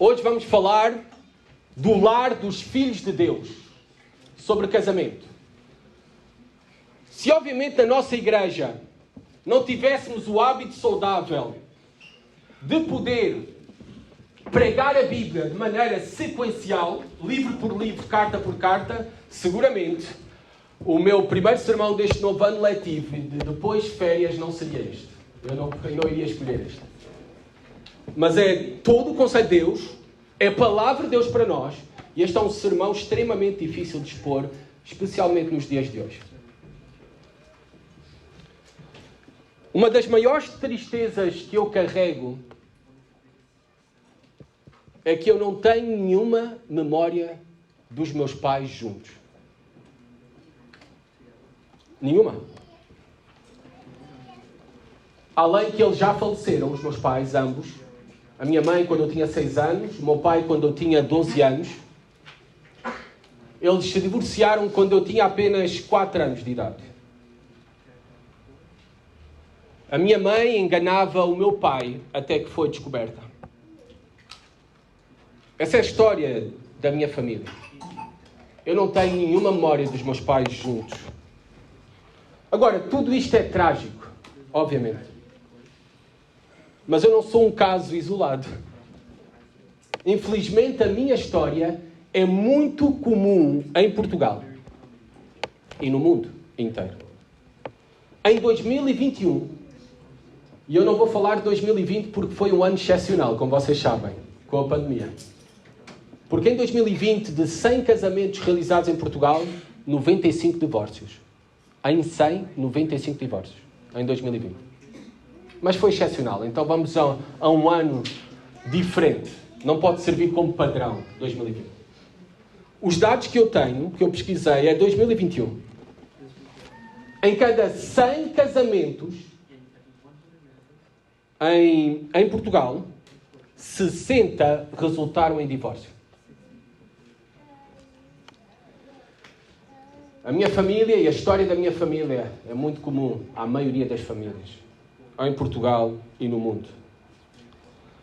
Hoje vamos falar do lar dos filhos de Deus, sobre casamento. Se obviamente na nossa igreja não tivéssemos o hábito saudável de poder pregar a Bíblia de maneira sequencial, livro por livro, carta por carta, seguramente o meu primeiro sermão deste novo ano letivo, depois de férias, não seria este. Eu não iria escolher este. Mas é todo o conceito de Deus, é a palavra de Deus para nós, e este é um sermão extremamente difícil de expor, especialmente nos dias de hoje. Uma das maiores tristezas que eu carrego é que eu não tenho nenhuma memória dos meus pais juntos. Nenhuma. Além que eles já faleceram, os meus pais, ambos. A minha mãe quando eu tinha 6 anos, o meu pai quando eu tinha 12 anos. Eles se divorciaram quando eu tinha apenas 4 anos de idade. A minha mãe enganava o meu pai até que foi descoberta. Essa é a história da minha família. Eu não tenho nenhuma memória dos meus pais juntos. Agora, tudo isto é trágico, obviamente. Mas eu não sou um caso isolado. Infelizmente, a minha história é muito comum em Portugal e no mundo inteiro. Em 2021, e eu não vou falar de 2020 porque foi um ano excepcional, como vocês sabem, com a pandemia. Porque em 2020, de 100 casamentos realizados em Portugal, 95 divórcios. Em 100, 95 divórcios. Em 2020. Mas foi excepcional. Então vamos a um ano diferente. Não pode servir como padrão, 2020. Os dados que eu tenho, que eu pesquisei, é 2021. Em cada 100 casamentos em Portugal, 60 resultaram em divórcio. A minha família e a história da minha família é muito comum à maioria das famílias, em Portugal e no mundo.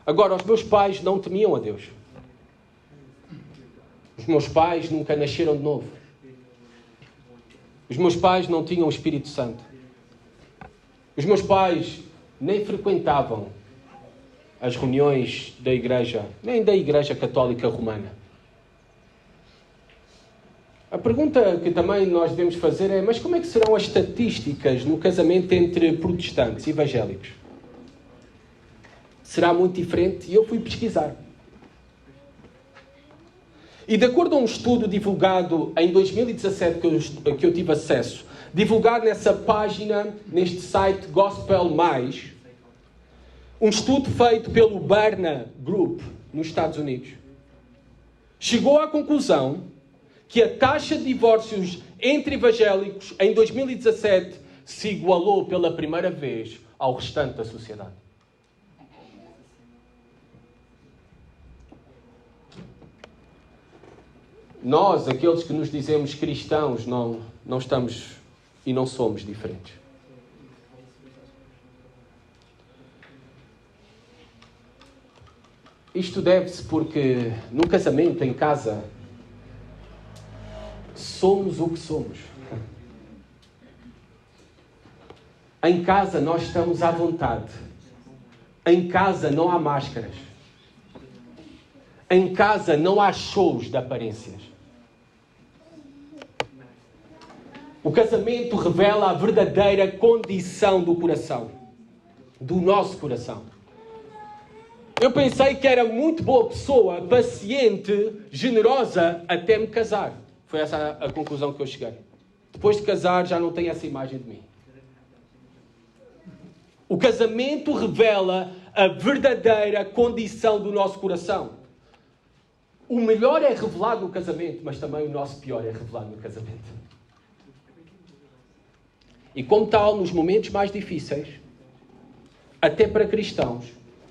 Agora, os meus pais não temiam a Deus. Os meus pais nunca nasceram de novo. Os meus pais não tinham o Espírito Santo. Os meus pais nem frequentavam as reuniões da igreja, nem da Igreja Católica Romana. A pergunta que também nós devemos fazer é: mas como é que serão as estatísticas no casamento entre protestantes e evangélicos? Será muito diferente? E eu fui pesquisar. E de acordo a um estudo divulgado em 2017, que eu tive acesso, divulgado nessa página, neste site Gospel Mais, um estudo feito pelo Barna Group, nos Estados Unidos, chegou à conclusão que a taxa de divórcios entre evangélicos em 2017 se igualou pela primeira vez ao restante da sociedade. Nós, aqueles que nos dizemos cristãos, não estamos e não somos diferentes. Isto deve-se porque no casamento, em casa, somos o que somos. Em casa nós estamos à vontade. Em casa não há máscaras. Em casa não há shows de aparências. O casamento revela a verdadeira condição do coração. Do nosso coração. Eu pensei que era muito boa pessoa, paciente, generosa, até me casar. Foi essa a conclusão que eu cheguei. Depois de casar, já não tenho essa imagem de mim. O casamento revela a verdadeira condição do nosso coração. O melhor é revelado no casamento, mas também o nosso pior é revelado no casamento. E como tal, nos momentos mais difíceis, até para cristãos,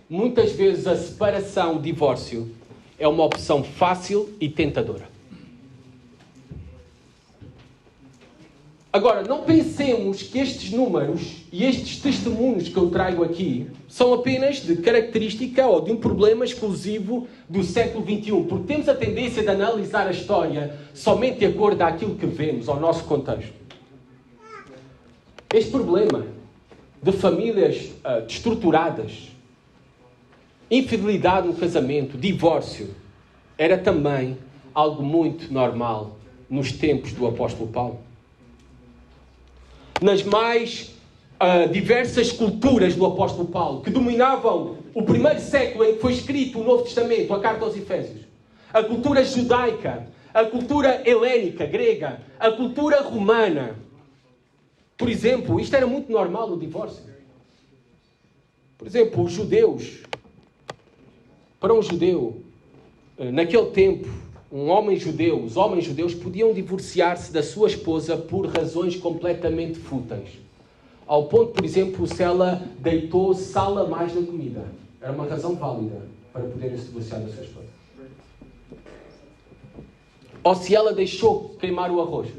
muitas vezes a separação, o divórcio, é uma opção fácil e tentadora. Agora, não pensemos que estes números e estes testemunhos que eu trago aqui são apenas de característica ou de um problema exclusivo do século XXI, porque temos a tendência de analisar a história somente de acordo àquilo que vemos, ao nosso contexto. Este problema de famílias destruturadas, infidelidade no casamento, divórcio, era também algo muito normal nos tempos do apóstolo Paulo. Nas mais diversas culturas do apóstolo Paulo, que dominavam o primeiro século em que foi escrito o Novo Testamento, a carta aos Efésios, a cultura judaica, a cultura helénica, grega, a cultura romana. Por exemplo, isto era muito normal, o divórcio. Por exemplo, os judeus, para um judeu, naquele tempo, os homens judeus podiam divorciar-se da sua esposa por razões completamente fúteis. Ao ponto, por exemplo, se ela deitou sal a mais na comida. Era uma razão válida para poderem se divorciar da sua esposa. Ou se ela deixou queimar o arroz.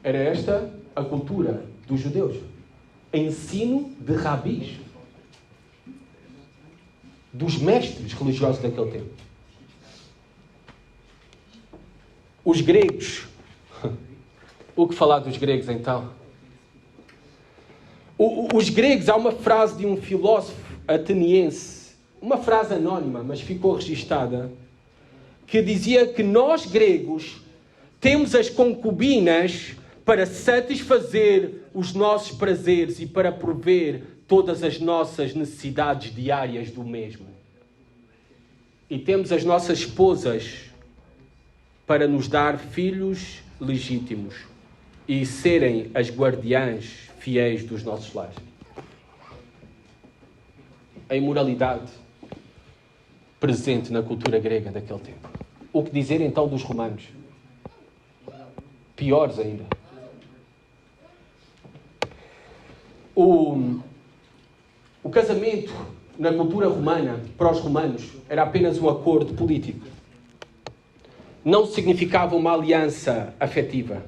Era esta a cultura dos judeus. Ensino de rabis. Dos mestres religiosos daquele tempo. Os gregos. O que falar dos gregos, então? Os gregos, há uma frase de um filósofo ateniense, uma frase anónima, mas ficou registada, que dizia que nós, gregos, temos as concubinas para satisfazer os nossos prazeres e para prover todas as nossas necessidades diárias do mesmo. E temos as nossas esposas para nos dar filhos legítimos e serem as guardiãs fiéis dos nossos lares. A imoralidade presente na cultura grega daquele tempo. O que dizer então dos romanos? Piores ainda. O casamento na cultura romana, para os romanos, era apenas um acordo político. Não significava uma aliança afetiva.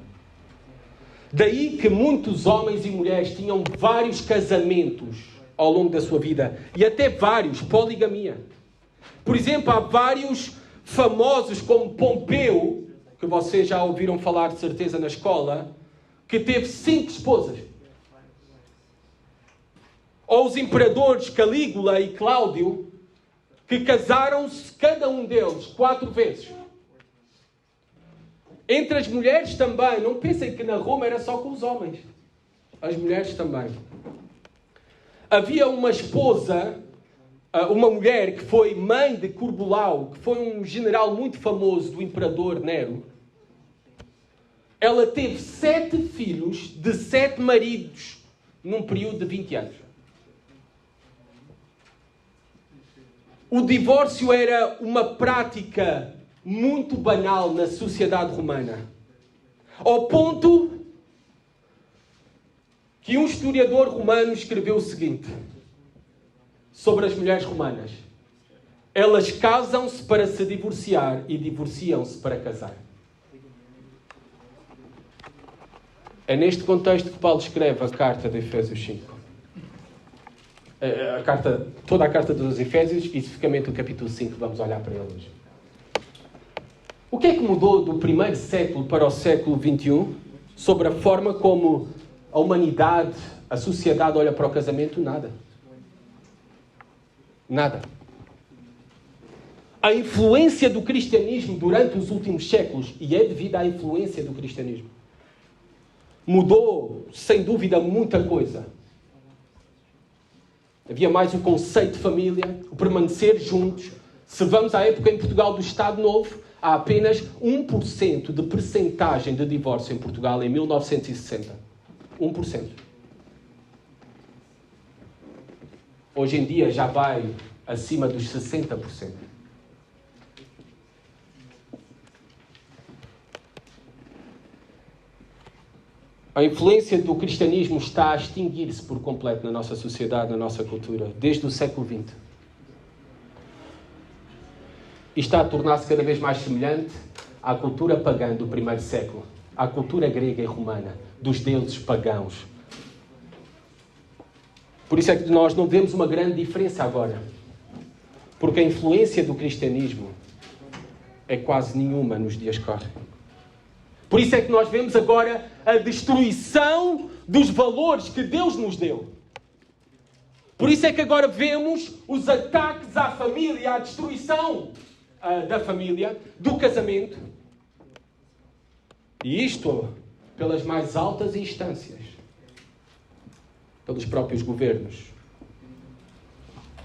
Daí que muitos homens e mulheres tinham vários casamentos ao longo da sua vida. E até vários, poligamia. Por exemplo, há vários famosos como Pompeu, que vocês já ouviram falar de certeza na escola, que teve 5 esposas. Ou os imperadores Calígula e Cláudio, que casaram-se, cada um deles, 4 vezes. Entre as mulheres também. Não pensem que na Roma era só com os homens. As mulheres também. Havia uma esposa, uma mulher que foi mãe de Corbulau, que foi um general muito famoso do imperador Nero. Ela teve 7 filhos de 7 maridos num período de 20 anos. O divórcio era uma prática muito banal na sociedade romana. Ao ponto que um historiador romano escreveu o seguinte sobre as mulheres romanas. Elas casam-se para se divorciar e divorciam-se para casar. É neste contexto que Paulo escreve a carta de Efésios 5. Toda a carta dos Efésios, especificamente o capítulo 5, vamos olhar para ele hoje. O que é que mudou do primeiro século para o século XXI sobre a forma como a humanidade, a sociedade olha para o casamento? Nada. Nada. A influência do cristianismo durante os últimos séculos, e é devido à influência do cristianismo, mudou, sem dúvida, muita coisa. Havia mais o conceito de família, o permanecer juntos. Se vamos à época em Portugal do Estado Novo, há apenas 1% de percentagem de divórcio em Portugal em 1960. 1%. Hoje em dia já vai acima dos 60%. A influência do cristianismo está a extinguir-se por completo na nossa sociedade, na nossa cultura, desde o século XX. E está a tornar-se cada vez mais semelhante à cultura pagã do primeiro século. à cultura grega e romana, dos deuses pagãos. Por isso é que nós não vemos uma grande diferença agora. Porque a influência do cristianismo é quase nenhuma nos dias que correm. Por isso é que nós vemos agora a destruição dos valores que Deus nos deu. Por isso é que agora vemos os ataques à família, à destruição da família, do casamento. E isto pelas mais altas instâncias, pelos próprios governos.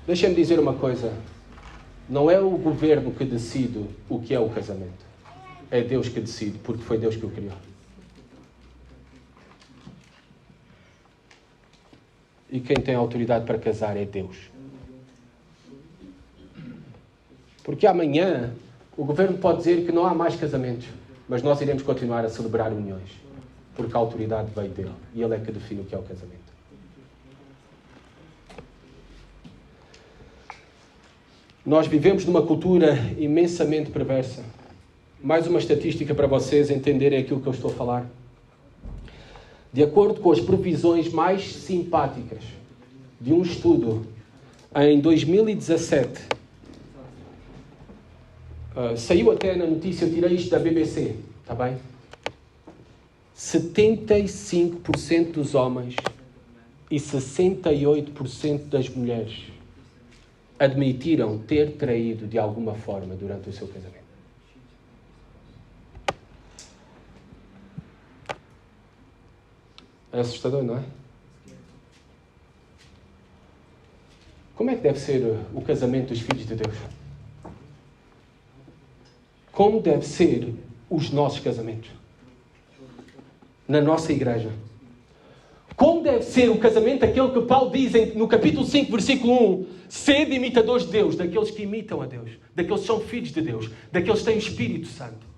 Deixem-me dizer uma coisa. Não é o governo que decide o que é o casamento. É Deus que decide, porque foi Deus que o criou. E quem tem autoridade para casar é Deus. Porque amanhã o governo pode dizer que não há mais casamentos, mas nós iremos continuar a celebrar uniões, porque a autoridade veio dele e ele é que define o que é o casamento. Nós vivemos numa cultura imensamente perversa. Mais uma estatística para vocês entenderem aquilo que eu estou a falar. De acordo com as previsões mais simpáticas de um estudo em 2017, saiu até na notícia, eu tirei isto da BBC, está bem? 75% dos homens e 68% das mulheres admitiram ter traído de alguma forma durante o seu casamento. É assustador, não é? Como é que deve ser o casamento dos filhos de Deus? Como deve ser os nossos casamentos? Na nossa igreja. Como deve ser o casamento, aquele que Paulo diz no capítulo 5, versículo 1, sede imitadores de Deus, daqueles que imitam a Deus, daqueles que são filhos de Deus, daqueles que têm o Espírito Santo.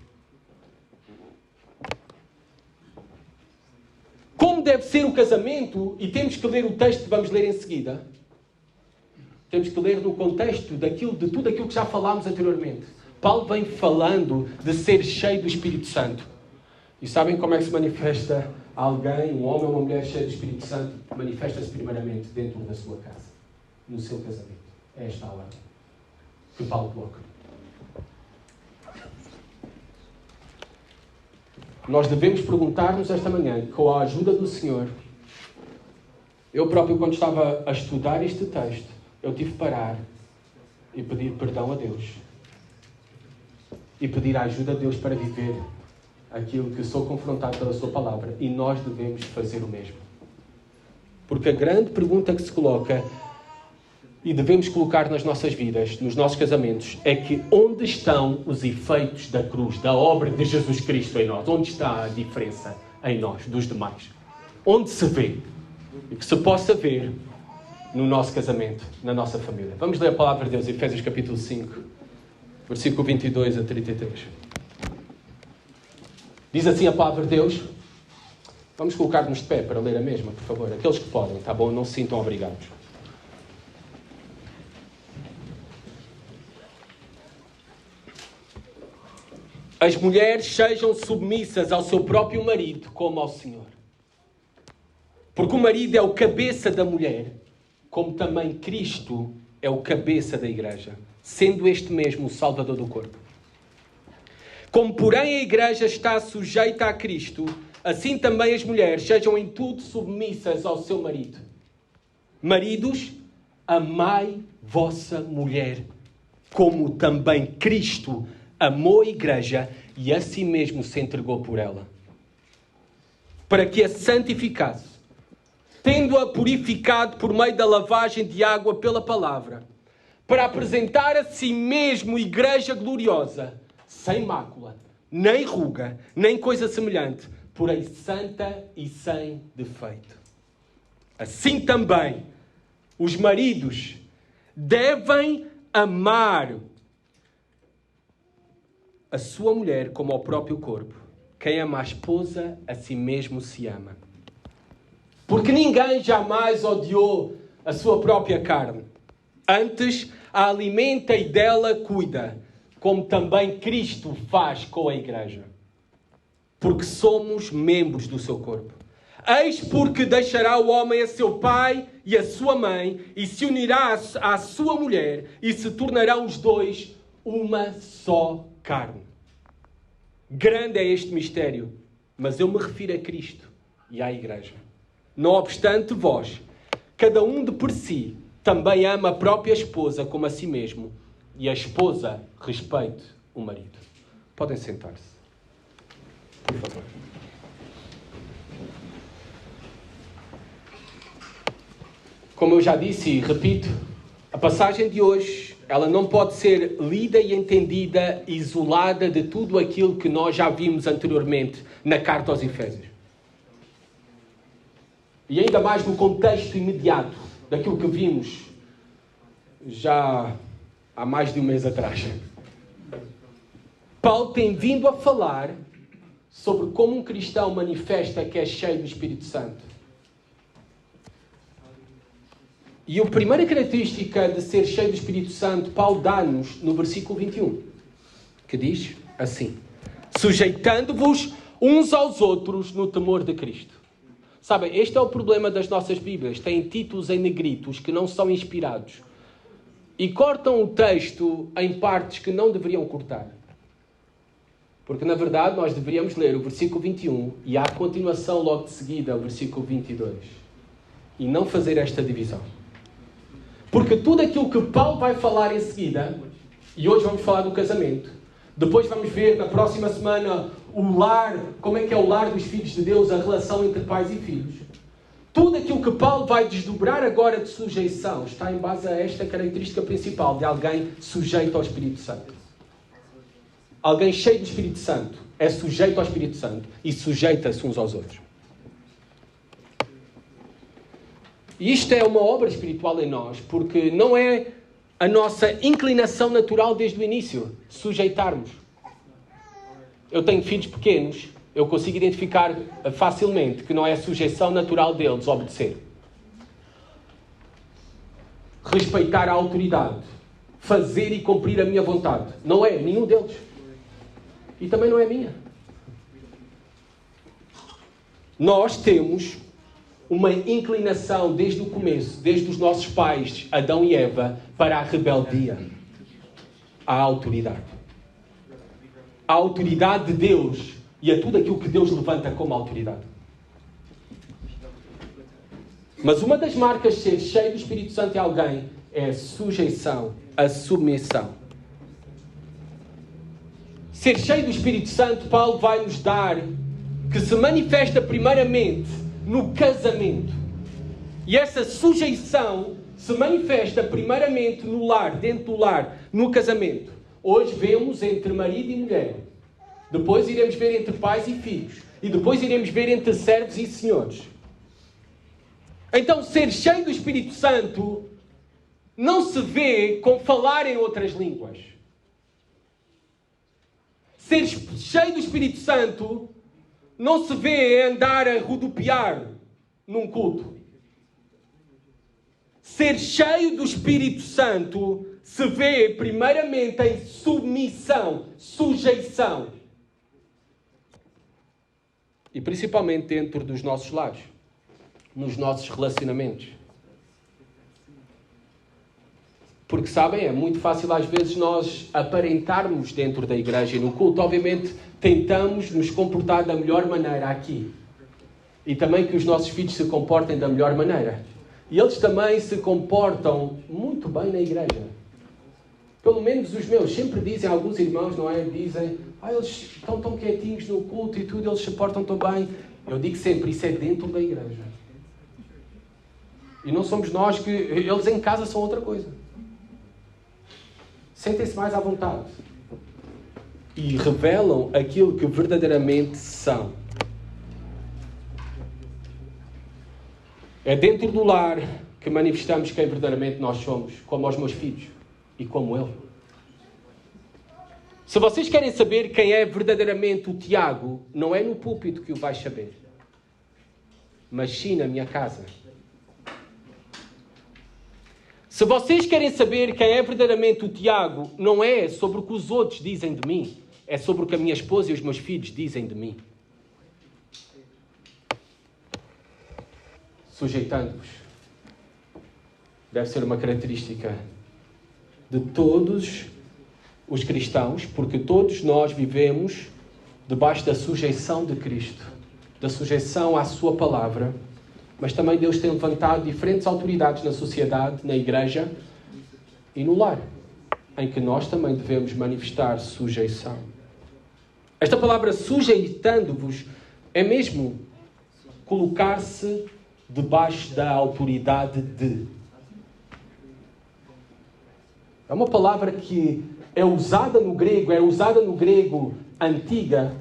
Como deve ser o casamento, e temos que ler o texto que vamos ler em seguida, temos que ler no contexto de tudo aquilo que já falámos anteriormente. Paulo vem falando de ser cheio do Espírito Santo. E sabem como é que se manifesta alguém, um homem ou uma mulher cheio do Espírito Santo? Manifesta-se primeiramente dentro da sua casa, no seu casamento. É esta a ordem que Paulo coloca. Nós devemos perguntar-nos esta manhã, com a ajuda do Senhor. Eu próprio, quando estava a estudar este texto, eu tive que parar e pedir perdão a Deus. E pedir a ajuda a Deus para viver aquilo que sou confrontado pela sua palavra. E nós devemos fazer o mesmo. Porque a grande pergunta que se coloca, e devemos colocar nas nossas vidas, nos nossos casamentos, é que onde estão os efeitos da cruz, da obra de Jesus Cristo em nós? Onde está a diferença em nós, dos demais? Onde se vê? E que se possa ver no nosso casamento, na nossa família. Vamos ler a palavra de Deus, Efésios capítulo 5, versículo 22 a 33. Diz assim a palavra de Deus. Vamos colocar-nos de pé para ler a mesma, por favor. Aqueles que podem, tá bom? Não se sintam obrigados. As mulheres sejam submissas ao seu próprio marido, como ao Senhor. Porque o marido é o cabeça da mulher, como também Cristo é o cabeça da igreja, sendo este mesmo o Salvador do corpo. Como, porém, a igreja está sujeita a Cristo, assim também as mulheres sejam em tudo submissas ao seu marido. Maridos, amai vossa mulher, como também Cristo amou a igreja e a si mesmo se entregou por ela, para que a santificasse, tendo-a purificado por meio da lavagem de água pela palavra, para apresentar a si mesmo igreja gloriosa, sem mácula, nem ruga, nem coisa semelhante, porém santa e sem defeito. Assim também, os maridos devem amar a sua mulher como ao próprio corpo. Quem ama a esposa, a si mesmo se ama. Porque ninguém jamais odiou a sua própria carne. Antes, a alimenta e dela cuida, como também Cristo faz com a igreja. porque somos membros do seu corpo. Eis porque deixará o homem a seu pai e a sua mãe, e se unirá à sua mulher, e se tornarão os dois uma só carne. Grande é este mistério, mas eu me refiro a Cristo e à Igreja. Não obstante vós, cada um de por si, também ama a própria esposa como a si mesmo, e a esposa respeite o marido. Podem sentar-se, por favor. Como eu já disse e repito, a passagem de hoje, ela não pode ser lida e entendida isolada de tudo aquilo que nós já vimos anteriormente na carta aos Efésios. E ainda mais no contexto imediato daquilo que vimos já há mais de um mês atrás. Paulo tem vindo a falar sobre como um cristão manifesta que é cheio do Espírito Santo. E a primeira característica de ser cheio do Espírito Santo, Paulo dá-nos no versículo 21, que diz assim: sujeitando-vos uns aos outros no temor de Cristo. Sabem, este é o problema das nossas Bíblias. Têm títulos em negritos que não são inspirados. E cortam o texto em partes que não deveriam cortar. Porque, na verdade, nós deveríamos ler o versículo 21 e a continuação logo de seguida, o versículo 22. E não fazer esta divisão. Porque tudo aquilo que Paulo vai falar em seguida, e hoje vamos falar do casamento, depois vamos ver na próxima semana o lar, como é que é o lar dos filhos de Deus, a relação entre pais e filhos. Tudo aquilo que Paulo vai desdobrar agora de sujeição está em base a esta característica principal de alguém sujeito ao Espírito Santo. Alguém cheio do Espírito Santo é sujeito ao Espírito Santo e sujeita-se uns aos outros. E isto é uma obra espiritual em nós, porque não é a nossa inclinação natural desde o início, sujeitarmos. Eu tenho filhos pequenos, eu consigo identificar facilmente que não é a sujeição natural deles obedecer. Respeitar a autoridade, fazer e cumprir a minha vontade. Não é nenhum deles. E também não é minha. Nós temos uma inclinação desde o começo, desde os nossos pais, Adão e Eva, para a rebeldia à autoridade. A autoridade de Deus e a tudo aquilo que Deus levanta como autoridade. Mas uma das marcas de ser cheio do Espírito Santo em alguém é a sujeição, a submissão. Ser cheio do Espírito Santo, Paulo vai nos dar, que se manifesta primeiramente no casamento. E essa sujeição se manifesta primeiramente no lar, dentro do lar, no casamento. Hoje vemos entre marido e mulher. Depois iremos ver entre pais e filhos. E depois iremos ver entre servos e senhores. Então, ser cheio do Espírito Santo não se vê com falar em outras línguas. Ser cheio do Espírito Santo não se vê andar a rodopiar num culto. Ser cheio do Espírito Santo se vê primeiramente em submissão, sujeição. E principalmente dentro dos nossos lares, nos nossos relacionamentos. Porque, sabem, é muito fácil às vezes nós aparentarmos dentro da igreja e no culto. Obviamente, tentamos nos comportar da melhor maneira aqui. E também que os nossos filhos se comportem da melhor maneira. E eles também se comportam muito bem na igreja. Pelo menos os meus sempre dizem, alguns irmãos, não é? Dizem, eles estão tão quietinhos no culto e tudo, eles se portam tão bem. Eu digo sempre, isso é dentro da igreja. E não somos nós que... Eles em casa são outra coisa. Sentem-se mais à vontade. E revelam aquilo que verdadeiramente são. É dentro do lar que manifestamos quem verdadeiramente nós somos, como aos meus filhos e como eu. Se vocês querem saber quem é verdadeiramente o Tiago, não é no púlpito que o vais saber, mas sim na minha casa. Se vocês querem saber quem é verdadeiramente o Tiago, não é sobre o que os outros dizem de mim, é sobre o que a minha esposa e os meus filhos dizem de mim. sujeitando-vos. Deve ser uma característica de todos os cristãos, porque todos nós vivemos debaixo da sujeição de Cristo, da sujeição à sua palavra, mas também Deus tem levantado diferentes autoridades na sociedade, na igreja e no lar, em que nós também devemos manifestar sujeição. Esta palavra sujeitando-vos é mesmo colocar-se debaixo da autoridade de. É uma palavra que é usada no grego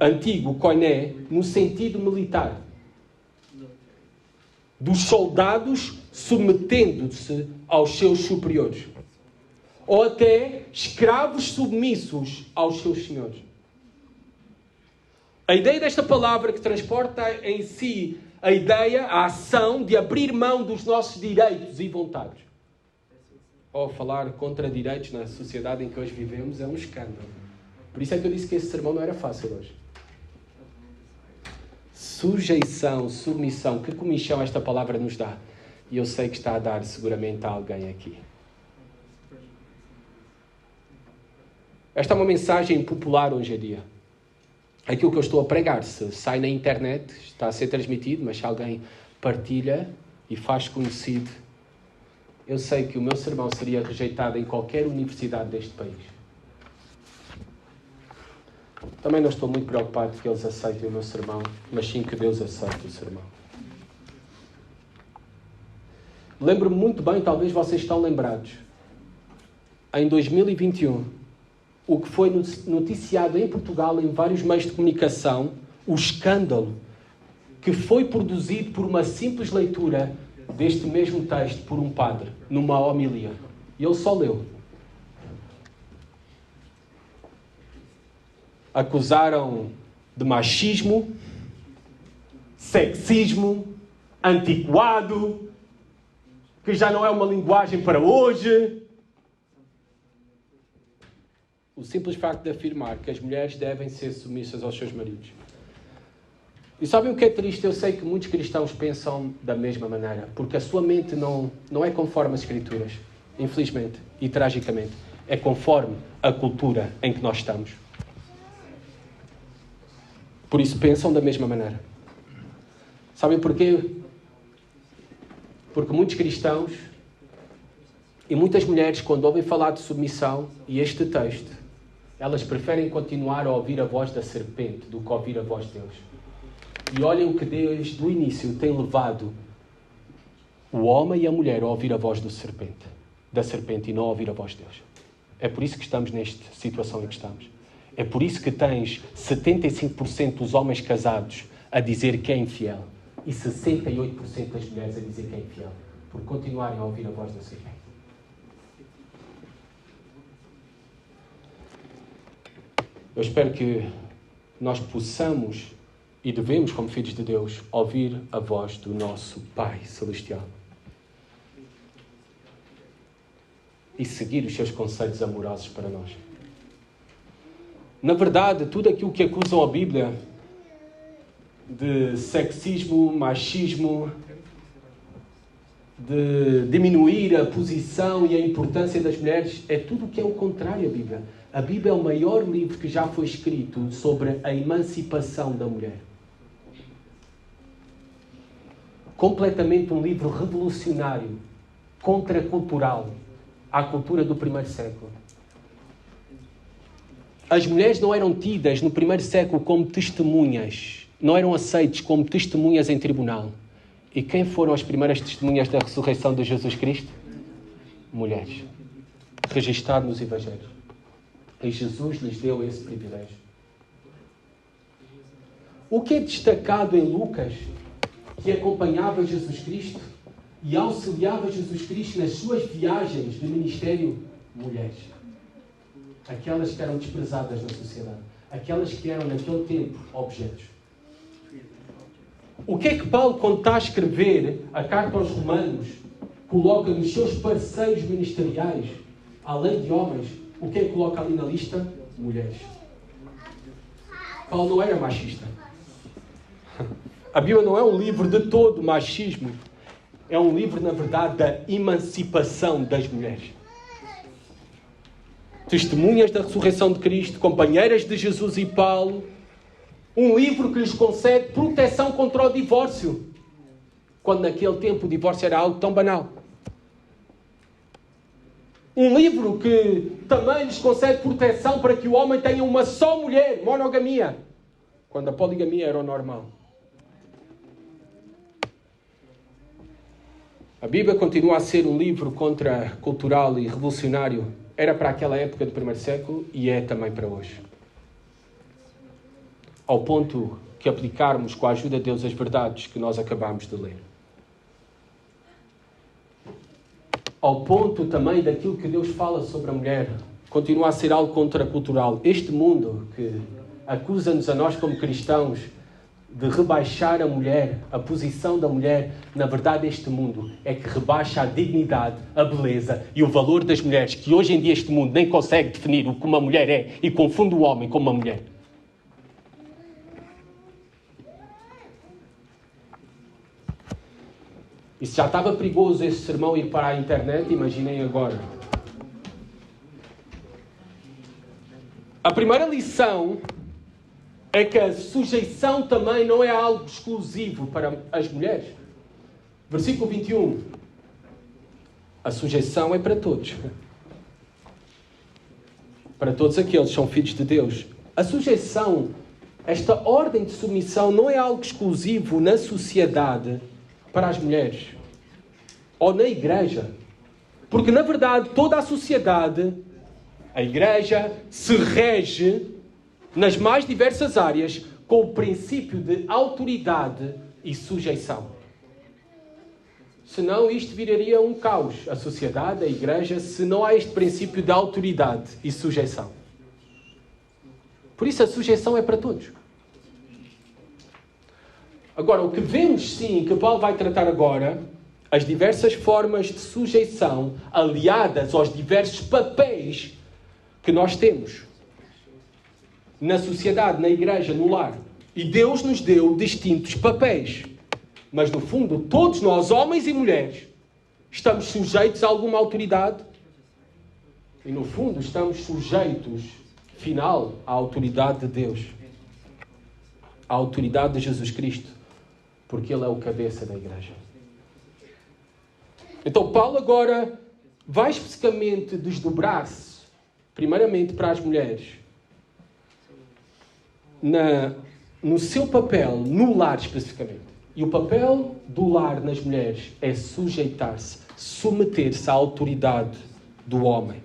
antigo, koiné, no sentido militar. Dos soldados submetendo-se aos seus superiores. Ou até escravos submissos aos seus senhores. A ideia desta palavra que transporta em si a ideia, a ação de abrir mão dos nossos direitos e vontades. Ou falar contra direitos na sociedade em que hoje vivemos é um escândalo. Por isso é que eu disse que esse sermão não era fácil hoje. Sujeição, submissão, que comichão esta palavra nos dá. E eu sei que está a dar seguramente a alguém aqui. Esta é uma mensagem popular hoje em dia. Aquilo que eu estou a pregar, se sai na internet, está a ser transmitido, mas se alguém partilha e faz conhecido, eu sei que o meu sermão seria rejeitado em qualquer universidade deste país. Também não estou muito preocupado que eles aceitem o meu sermão, mas sim que Deus aceite o sermão. Lembro-me muito bem, talvez vocês estão lembrados, em 2021, o que foi noticiado em Portugal, em vários meios de comunicação, o escândalo que foi produzido por uma simples leitura deste mesmo texto por um padre, numa homilia. E ele só leu. Acusaram de machismo, sexismo, antiquado, que já não é uma linguagem para hoje. O simples facto de afirmar que as mulheres devem ser submissas aos seus maridos. E sabem o que é triste? Eu sei que muitos cristãos pensam da mesma maneira, porque a sua mente não é conforme as Escrituras, infelizmente e tragicamente. É conforme a cultura em que nós estamos. Por isso pensam da mesma maneira. Sabem porquê? Porque muitos cristãos e muitas mulheres, quando ouvem falar de submissão e este texto, elas preferem continuar a ouvir a voz da serpente do que ouvir a voz de Deus. E olhem o que Deus, do início, tem levado o homem e a mulher a ouvir a voz da serpente e não a ouvir a voz de Deus. É por isso que estamos nesta situação em que estamos. É por isso que tens 75% dos homens casados a dizer que é infiel e 68% das mulheres a dizer que é infiel, por continuarem a ouvir a voz da serpente. Eu espero que nós possamos e devemos, como filhos de Deus, ouvir a voz do nosso Pai Celestial e seguir os seus conselhos amorosos para nós. Na verdade, tudo aquilo que acusam a Bíblia de sexismo, machismo, de diminuir a posição e a importância das mulheres, é tudo o que é o contrário à Bíblia. A Bíblia é o maior livro que já foi escrito sobre a emancipação da mulher. Completamente um livro revolucionário, contracultural, à cultura do primeiro século. As mulheres não eram tidas no primeiro século como testemunhas, não eram aceitas como testemunhas em tribunal. E quem foram as primeiras testemunhas da ressurreição de Jesus Cristo? Mulheres. Registado nos Evangelhos. E Jesus lhes deu esse privilégio. O que é destacado em Lucas, que acompanhava Jesus Cristo e auxiliava Jesus Cristo nas suas viagens de ministério? Mulheres. Aquelas que eram desprezadas na sociedade. Aquelas que eram, naquele tempo, objetos. O que é que Paulo, quando está a escrever a carta aos Romanos, coloca nos seus parceiros ministeriais, além de homens, o que é que coloca ali na lista? Mulheres. Paulo não era machista. A Bíblia não é um livro de todo machismo. é um livro, na verdade, da emancipação das mulheres. Testemunhas da ressurreição de Cristo, companheiras de Jesus e Paulo. Um livro que lhes concede proteção contra o divórcio, quando naquele tempo o divórcio era algo tão banal. Um livro que também lhes concede proteção para que o homem tenha uma só mulher, monogamia, quando a poligamia era o normal. A Bíblia continua a ser um livro contracultural e revolucionário. Era para aquela época do primeiro século e é também para hoje. Ao ponto que aplicarmos com a ajuda de Deus as verdades que nós acabamos de ler. Ao ponto também daquilo que Deus fala sobre a mulher, continua a ser algo contracultural. Este mundo que acusa-nos a nós como cristãos de rebaixar a mulher, a posição da mulher, na verdade este mundo é que rebaixa a dignidade, a beleza e o valor das mulheres, que hoje em dia este mundo nem consegue definir o que uma mulher é e confunde o homem com uma mulher. E se já estava perigoso esse sermão ir para a internet, imaginem agora. A primeira lição é que a sujeição também não é algo exclusivo para as mulheres. Versículo 21. A sujeição é para todos. Para todos aqueles que são filhos de Deus. A sujeição, esta ordem de submissão, não é algo exclusivo na sociedade para as mulheres. Ou na igreja. Porque, na verdade, toda a sociedade, a igreja, se rege nas mais diversas áreas com o princípio de autoridade e sujeição. Senão isto viraria um caos. A sociedade, a igreja, se não há este princípio de autoridade e sujeição. Por isso a sujeição é para todos. Agora, o que vemos sim, que Paulo vai tratar agora, as diversas formas de sujeição aliadas aos diversos papéis que nós temos na sociedade, na igreja, no lar. E Deus nos deu distintos papéis. Mas, no fundo, todos nós, homens e mulheres, estamos sujeitos a alguma autoridade. E, no fundo, estamos sujeitos, afinal, à autoridade de Deus. À autoridade de Jesus Cristo. Porque Ele é o cabeça da igreja. Então, Paulo agora vai especificamente desdobrar-se, primeiramente para as mulheres, no seu papel, no lar especificamente. E o papel do lar nas mulheres é sujeitar-se, submeter-se à autoridade do homem.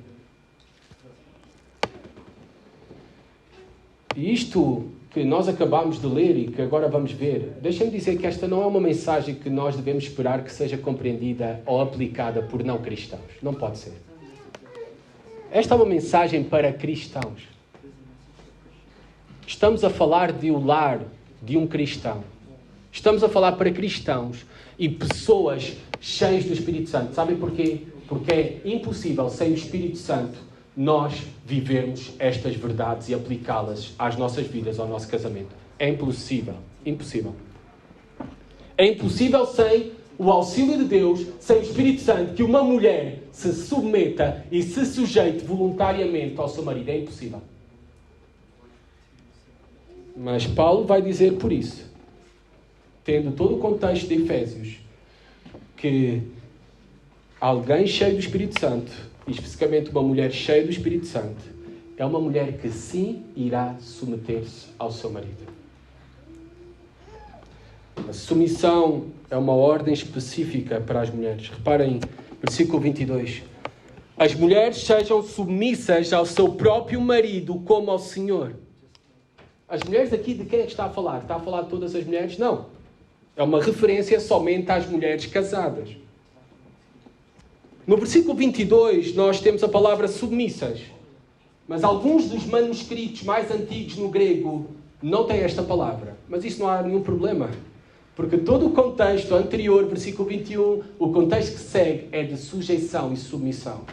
E isto que nós acabámos de ler e que agora vamos ver, deixem-me dizer que esta não é uma mensagem que nós devemos esperar que seja compreendida ou aplicada por não cristãos. Não pode ser. Esta é uma mensagem para cristãos. Estamos a falar de um lar de um cristão. Estamos a falar para cristãos e pessoas cheias do Espírito Santo. Sabem porquê? Porque é impossível, sem o Espírito Santo, nós vivermos estas verdades e aplicá-las às nossas vidas, ao nosso casamento. É impossível. Impossível. É impossível sem o auxílio de Deus, sem o Espírito Santo, que uma mulher se submeta e se sujeite voluntariamente ao seu marido. É impossível. Mas Paulo vai dizer por isso, tendo todo o contexto de Efésios, que alguém cheio do Espírito Santo, e especificamente uma mulher cheia do Espírito Santo, é uma mulher que sim irá submeter-se ao seu marido. A submissão é uma ordem específica para as mulheres. Reparem, versículo 22. As mulheres sejam submissas ao seu próprio marido como ao Senhor. As mulheres aqui, de quem é que está a falar? Está a falar de todas as mulheres? Não. É uma referência somente às mulheres casadas. No versículo 22, nós temos a palavra submissas. Mas alguns dos manuscritos mais antigos no grego não têm esta palavra. Mas isso não há nenhum problema. Porque todo o contexto anterior, versículo 21, o contexto que segue é de sujeição e submissão.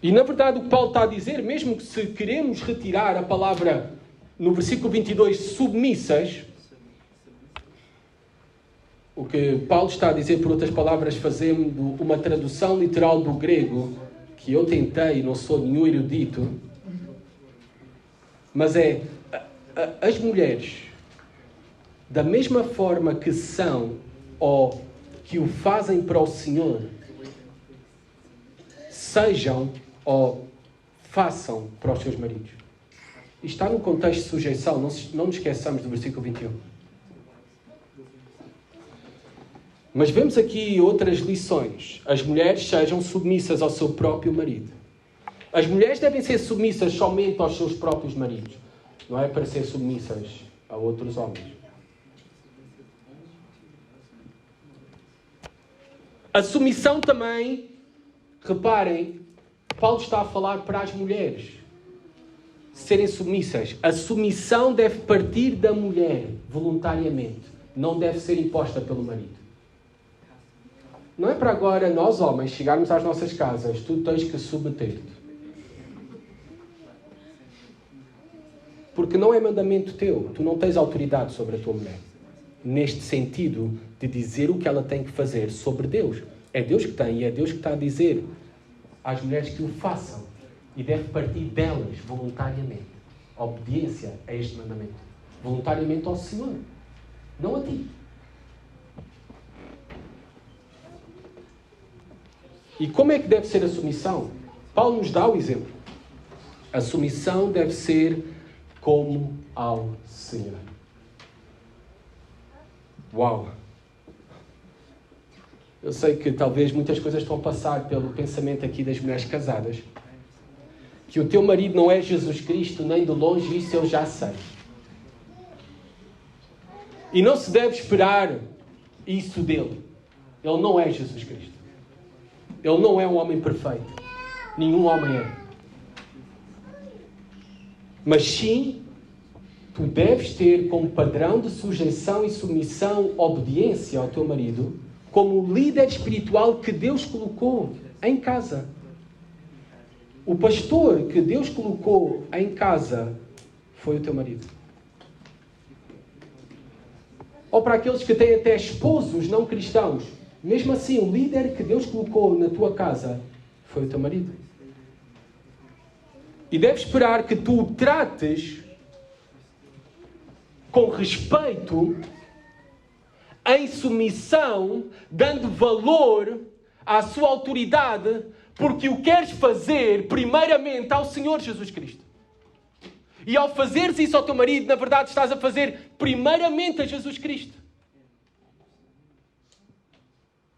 E, na verdade, o que Paulo está a dizer, mesmo que se queremos retirar a palavra no versículo 22, submissas, que Paulo está a dizer, por outras palavras, fazendo uma tradução literal do grego, que eu tentei, não sou nenhum erudito, mas as mulheres, da mesma forma que são ou que o fazem para o Senhor, sejam ou façam para os seus maridos. Isto está no contexto de sujeição, não nos esqueçamos do versículo 21. Mas vemos aqui outras lições. As mulheres sejam submissas ao seu próprio marido. As mulheres devem ser submissas somente aos seus próprios maridos. Não é para ser submissas a outros homens. A submissão também, reparem, Paulo está a falar para as mulheres serem submissas. A submissão deve partir da mulher, voluntariamente. Não deve ser imposta pelo marido. Não é para agora, nós homens, chegarmos às nossas casas, tu tens que submeter-te. Porque não é mandamento teu. Tu não tens autoridade sobre a tua mulher. Neste sentido de dizer o que ela tem que fazer sobre Deus. É Deus que tem e é Deus que está a dizer às mulheres que o façam. E deve partir delas voluntariamente. A obediência a este mandamento. Voluntariamente ao Senhor. Não a ti. E como é que deve ser a submissão? Paulo nos dá o exemplo. A submissão deve ser como ao Senhor. Uau! Eu sei que talvez muitas coisas estão a passar pelo pensamento aqui das mulheres casadas. Que o teu marido não é Jesus Cristo, nem de longe, isso eu já sei. E não se deve esperar isso dele. Ele não é Jesus Cristo. Ele não é um homem perfeito. Nenhum homem é. Mas sim, tu deves ter como padrão de sujeição e submissão, obediência ao teu marido, como líder espiritual que Deus colocou em casa. O pastor que Deus colocou em casa foi o teu marido. Ou para aqueles que têm até esposos não cristãos, mesmo assim, o líder que Deus colocou na tua casa foi o teu marido. E deves esperar que tu o trates com respeito, em submissão, dando valor à sua autoridade, porque o queres fazer primeiramente ao Senhor Jesus Cristo. E ao fazeres isso ao teu marido, na verdade estás a fazer primeiramente a Jesus Cristo.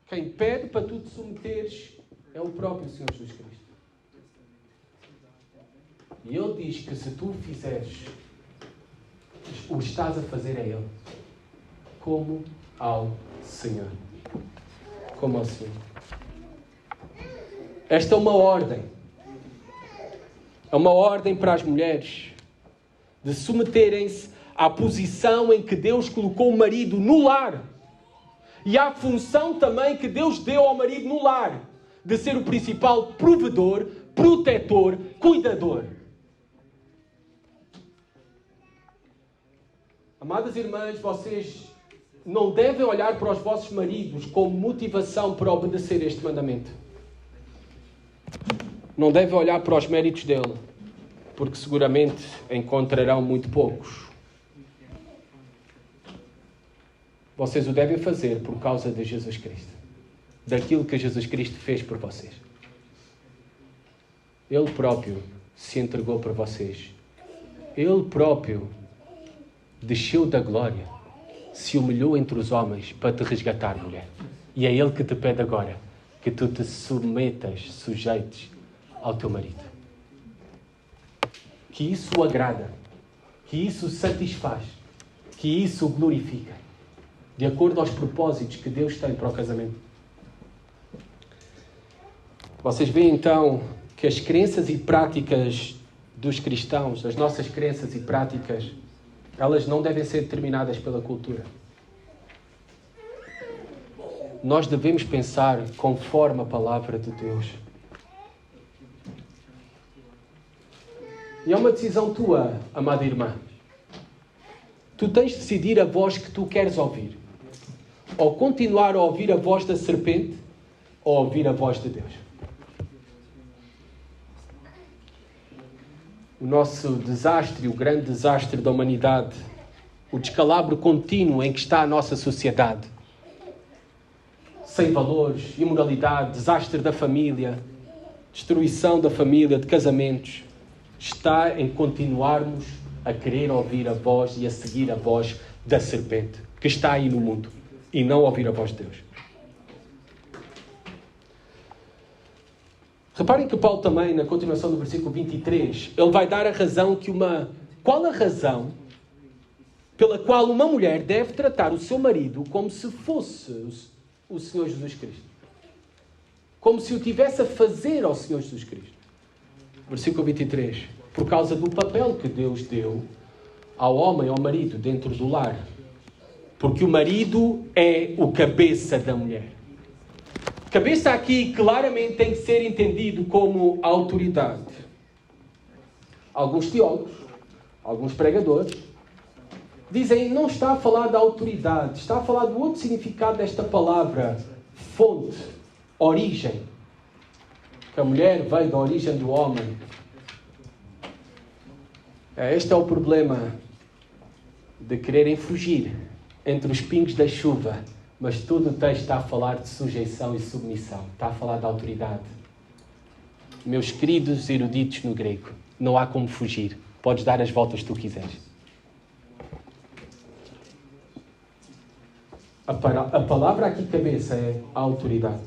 Quem pede para tu te submeteres é o próprio Senhor Jesus Cristo. E Ele diz que se tu o fizeres, o estás a fazer a Ele. Como ao Senhor. Como ao Senhor. Esta é uma ordem. É uma ordem para as mulheres de submeterem-se à posição em que Deus colocou o marido no lar. E à função também que Deus deu ao marido no lar, de ser o principal provedor, protetor, cuidador. Amadas irmãs, vocês não devem olhar para os vossos maridos como motivação para obedecer este mandamento. Não devem olhar para os méritos dele, porque seguramente encontrarão muito poucos. Vocês o devem fazer por causa de Jesus Cristo. Daquilo que Jesus Cristo fez por vocês. Ele próprio se entregou por vocês. Ele próprio desceu da glória, se humilhou entre os homens para te resgatar, mulher. E é Ele que te pede agora que tu te submetas, sujeites ao teu marido. Que isso o agrada, que isso o satisfaz, que isso o glorifica, de acordo aos propósitos que Deus tem para o casamento. Vocês veem então que as crenças e práticas dos cristãos, as nossas crenças e práticas, elas não devem ser determinadas pela cultura. Nós devemos pensar conforme a palavra de Deus. E é uma decisão tua, amada irmã. Tu tens de decidir a voz que tu queres ouvir. Ou continuar a ouvir a voz da serpente, ou ouvir a voz de Deus. O nosso desastre, o grande desastre da humanidade, o descalabro contínuo em que está a nossa sociedade, sem valores, imoralidade, desastre da família, destruição da família, de casamentos, está em continuarmos a querer ouvir a voz e a seguir a voz da serpente, que está aí no mundo, e não ouvir a voz de Deus. Reparem que Paulo também, na continuação do versículo 23, ele vai dar a razão que qual a razão pela qual uma mulher deve tratar o seu marido como se fosse o Senhor Jesus Cristo. Como se o tivesse a fazer ao Senhor Jesus Cristo. Versículo 23. Por causa do papel que Deus deu ao homem, ao marido, dentro do lar. Porque o marido é o cabeça da mulher. Cabeça aqui claramente tem que ser entendido como autoridade. Alguns teólogos, alguns pregadores, dizem que não está a falar da autoridade, está a falar do outro significado desta palavra, fonte, origem. Que a mulher veio da origem do homem. Este é o problema de quererem fugir entre os pingos da chuva, mas todo o texto está a falar de sujeição e submissão, está a falar de autoridade. Meus queridos eruditos no grego, não há como fugir, podes dar as voltas que tu quiseres. A palavra aqui cabeça é a autoridade.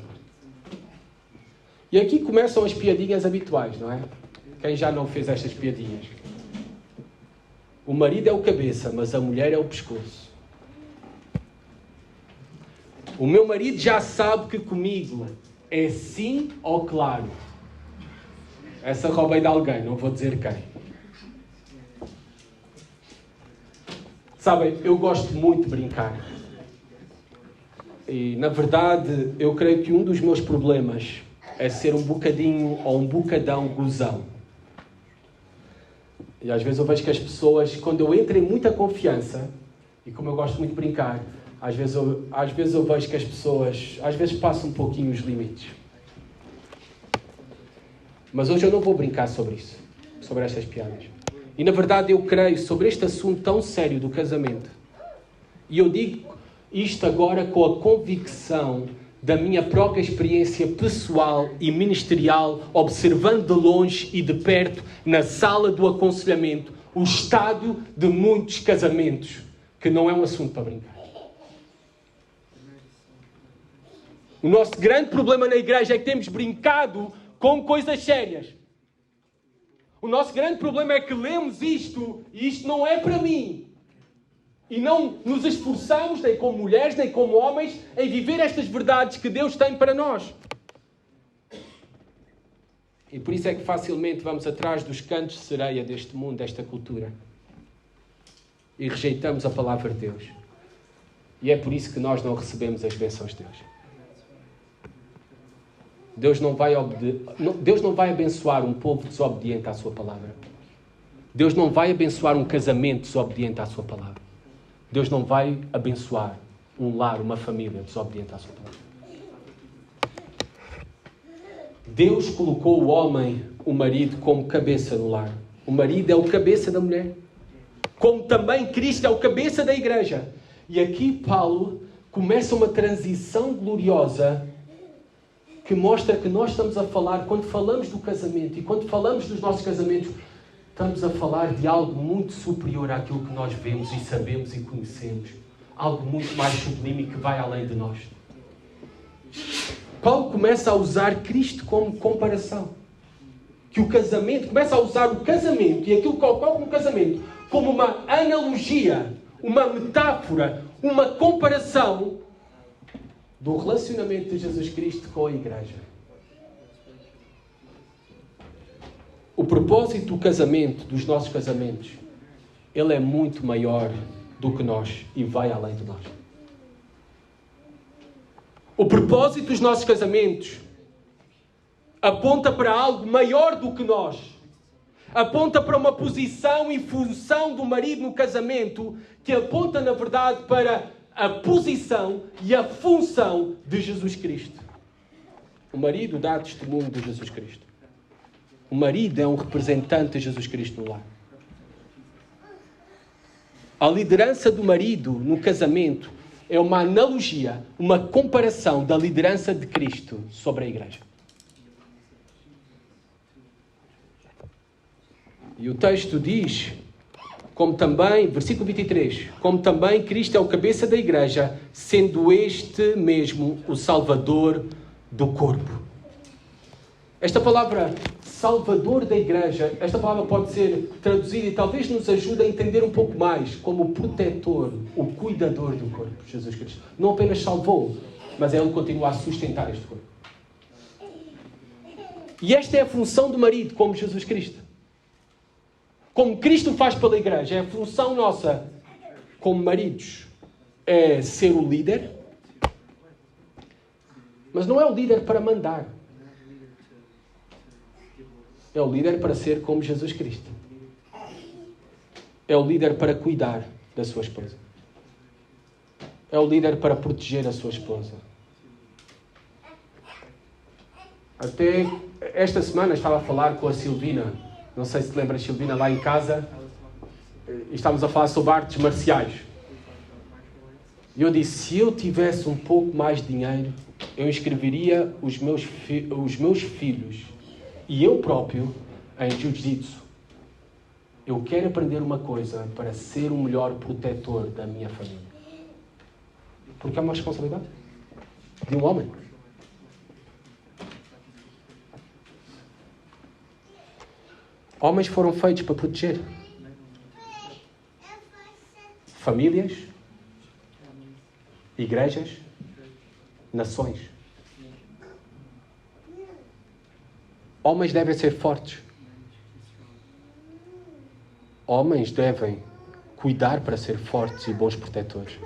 E aqui começam as piadinhas habituais, não é? Quem já não fez estas piadinhas? O marido é o cabeça, mas a mulher é o pescoço. O meu marido já sabe que comigo é sim ou claro. Essa roubei de alguém, não vou dizer quem. Sabem, eu gosto muito de brincar. E, na verdade, eu creio que um dos meus problemas é ser um bocadinho ou um bocadão gozão. E às vezes eu vejo que as pessoas, quando eu entro em muita confiança, e como eu gosto muito de brincar, às vezes eu vejo que as pessoas, às vezes passam um pouquinho os limites. Mas hoje eu não vou brincar sobre isso, sobre estas piadas. E na verdade eu creio sobre este assunto tão sério do casamento. E eu digo isto agora com a convicção da minha própria experiência pessoal e ministerial, observando de longe e de perto, na sala do aconselhamento, o estado de muitos casamentos, que não é um assunto para brincar. O nosso grande problema na igreja é que temos brincado com coisas sérias. O nosso grande problema é que lemos isto e isto não é para mim. E não nos esforçamos, nem como mulheres, nem como homens, em viver estas verdades que Deus tem para nós. E por isso é que facilmente vamos atrás dos cantos de sereia deste mundo, desta cultura. E rejeitamos a palavra de Deus. E é por isso que nós não recebemos as bênçãos de Deus. Deus não vai abençoar um povo desobediente à sua palavra. Deus não vai abençoar um casamento desobediente à sua palavra. Deus não vai abençoar um lar, uma família desobediente à sua palavra. Deus colocou o homem, o marido, como cabeça no lar. O marido é o cabeça da mulher. Como também Cristo é o cabeça da igreja. E aqui Paulo começa uma transição gloriosa que mostra que nós estamos a falar, quando falamos do casamento e quando falamos dos nossos casamentos, estamos a falar de algo muito superior àquilo que nós vemos e sabemos e conhecemos. Algo muito mais sublime que vai além de nós. Paulo começa a usar Cristo como comparação. Que o casamento, começa a usar o casamento e aquilo que ocorre no casamento como uma analogia, uma metáfora, uma comparação do relacionamento de Jesus Cristo com a igreja. O propósito do casamento, dos nossos casamentos, ele é muito maior do que nós e vai além de nós. O propósito dos nossos casamentos aponta para algo maior do que nós. Aponta para uma posição e função do marido no casamento que aponta, na verdade, para a posição e a função de Jesus Cristo. O marido dá testemunho de Jesus Cristo. O marido é um representante de Jesus Cristo no lar. A liderança do marido no casamento é uma analogia, uma comparação da liderança de Cristo sobre a igreja. E o texto diz, como também, versículo 23, como também Cristo é o cabeça da igreja, sendo este mesmo o Salvador do corpo. Esta palavra Salvador da igreja, esta palavra pode ser traduzida e talvez nos ajude a entender um pouco mais como o protetor, o cuidador do corpo, Jesus Cristo. Não apenas salvou, mas Ele continua a sustentar este corpo. E esta é a função do marido, como Jesus Cristo. Como Cristo faz pela igreja, é a função nossa como maridos, é ser o líder, mas não é o líder para mandar. É o líder para ser como Jesus Cristo. É o líder para cuidar da sua esposa. É o líder para proteger a sua esposa. Até esta semana estava a falar com a Silvina. Não sei se te lembras, Silvina, lá em casa. E estávamos a falar sobre artes marciais. E eu disse, se eu tivesse um pouco mais de dinheiro, eu inscreveria os meus filhos e eu próprio em jiu-jitsu. Eu quero aprender uma coisa para ser o melhor protetor da minha família. Porque é uma responsabilidade de um homem. Homens foram feitos para proteger famílias, igrejas, nações. Homens devem ser fortes. Homens devem cuidar para ser fortes e bons protetores.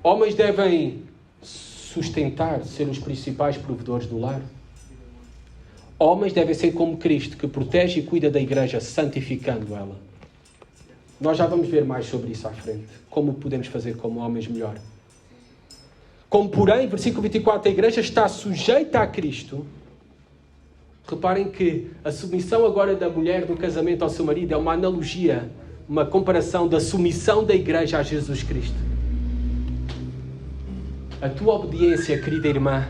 Homens devem sustentar, ser os principais provedores do lar. Homens devem ser como Cristo, que protege e cuida da igreja, santificando ela. Nós já vamos ver mais sobre isso à frente. Como podemos fazer como homens melhor. Como, porém, versículo 24, a igreja está sujeita a Cristo. Reparem que a submissão agora da mulher no casamento ao seu marido é uma analogia, uma comparação da submissão da igreja a Jesus Cristo. A tua obediência, querida irmã,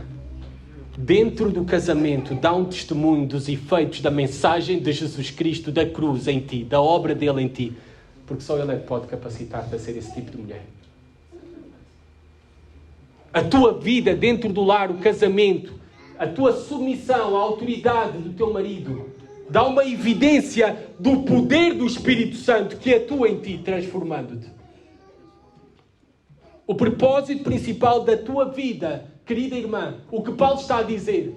dentro do casamento, dá um testemunho dos efeitos da mensagem de Jesus Cristo, da cruz em ti, da obra dele em ti. Porque só Ele é que pode capacitar-te a ser esse tipo de mulher. A tua vida dentro do lar, o casamento, a tua submissão à autoridade do teu marido, dá uma evidência do poder do Espírito Santo que atua em ti, transformando-te. O propósito principal da tua vida, querida irmã, o que Paulo está a dizer,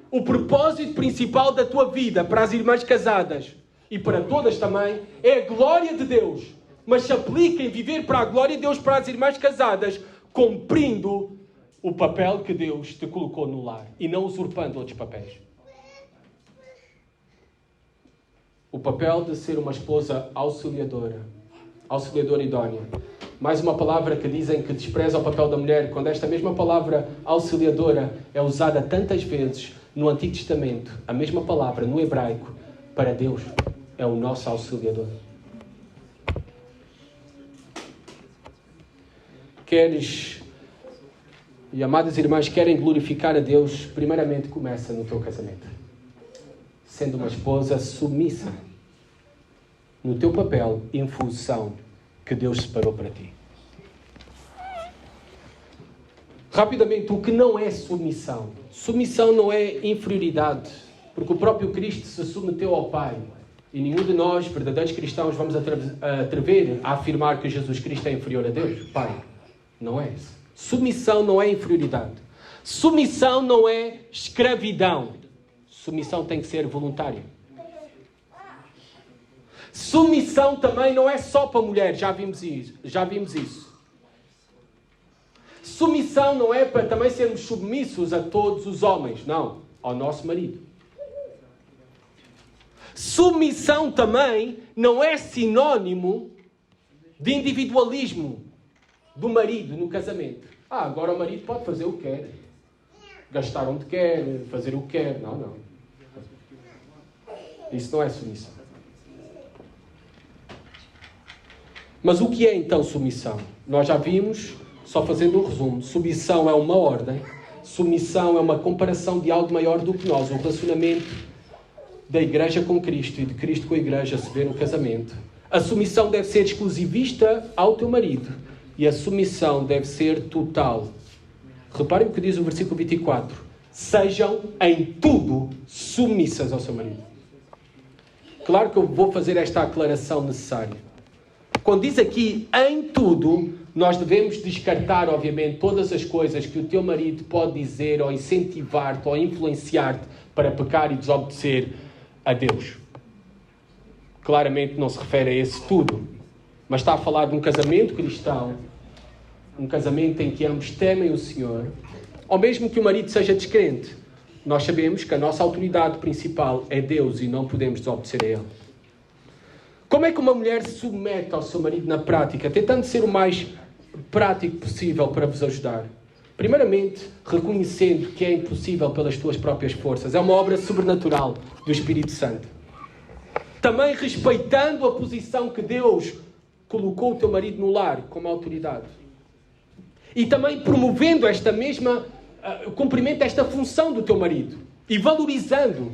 o propósito principal da tua vida para as irmãs casadas e para todas também, é a glória de Deus. Mas se aplica em viver para a glória de Deus para as irmãs casadas, cumprindo o papel que Deus te colocou no lar e não usurpando outros papéis. O papel de ser uma esposa auxiliadora idónea. Mais uma palavra que dizem que despreza o papel da mulher, quando esta mesma palavra auxiliadora é usada tantas vezes no Antigo Testamento, a mesma palavra no hebraico, para Deus, é o nosso auxiliador. E amadas irmãs, querem glorificar a Deus, primeiramente começa no teu casamento. Sendo uma esposa submissa no teu papel em função que Deus separou para ti. Rapidamente, o que não é submissão? Submissão não é inferioridade, porque o próprio Cristo se submeteu ao Pai. E nenhum de nós, verdadeiros cristãos, vamos atrever a afirmar que Jesus Cristo é inferior a Deus. Pai, não é isso. Submissão não é inferioridade. Submissão não é escravidão. Submissão tem que ser voluntária. Submissão também não é só para mulher. Já vimos isso. Submissão não é para também sermos submissos a todos os homens. Não, ao nosso marido. Submissão também não é sinónimo de individualismo do marido no casamento. Agora o marido pode fazer o que quer. Gastar onde quer, fazer o que quer. Não. Isso não é submissão. Mas o que é então submissão? Nós já vimos, só fazendo um resumo, submissão é uma ordem, submissão é uma comparação de algo maior do que nós, o relacionamento da igreja com Cristo e de Cristo com a igreja se vê no casamento. A submissão deve ser exclusivista ao teu marido e a submissão deve ser total. Reparem o que diz o versículo 24. Sejam em tudo submissas ao seu marido. Claro que eu vou fazer esta aclaração necessária. Quando diz aqui em tudo, nós devemos descartar, obviamente, todas as coisas que o teu marido pode dizer ou incentivar-te ou influenciar-te para pecar e desobedecer a Deus. Claramente não se refere a esse tudo. Mas está a falar de um casamento cristão, um casamento em que ambos temem o Senhor, ou mesmo que o marido seja descrente. Nós sabemos que a nossa autoridade principal é Deus e não podemos desobedecer a Ele. Como é que uma mulher se submete ao seu marido na prática, tentando ser o mais prático possível para vos ajudar? Primeiramente, reconhecendo que é impossível pelas tuas próprias forças. É uma obra sobrenatural do Espírito Santo. Também respeitando a posição que Deus colocou o teu marido no lar como autoridade. E também promovendo esta mesma, o cumprimento desta função do teu marido. E valorizando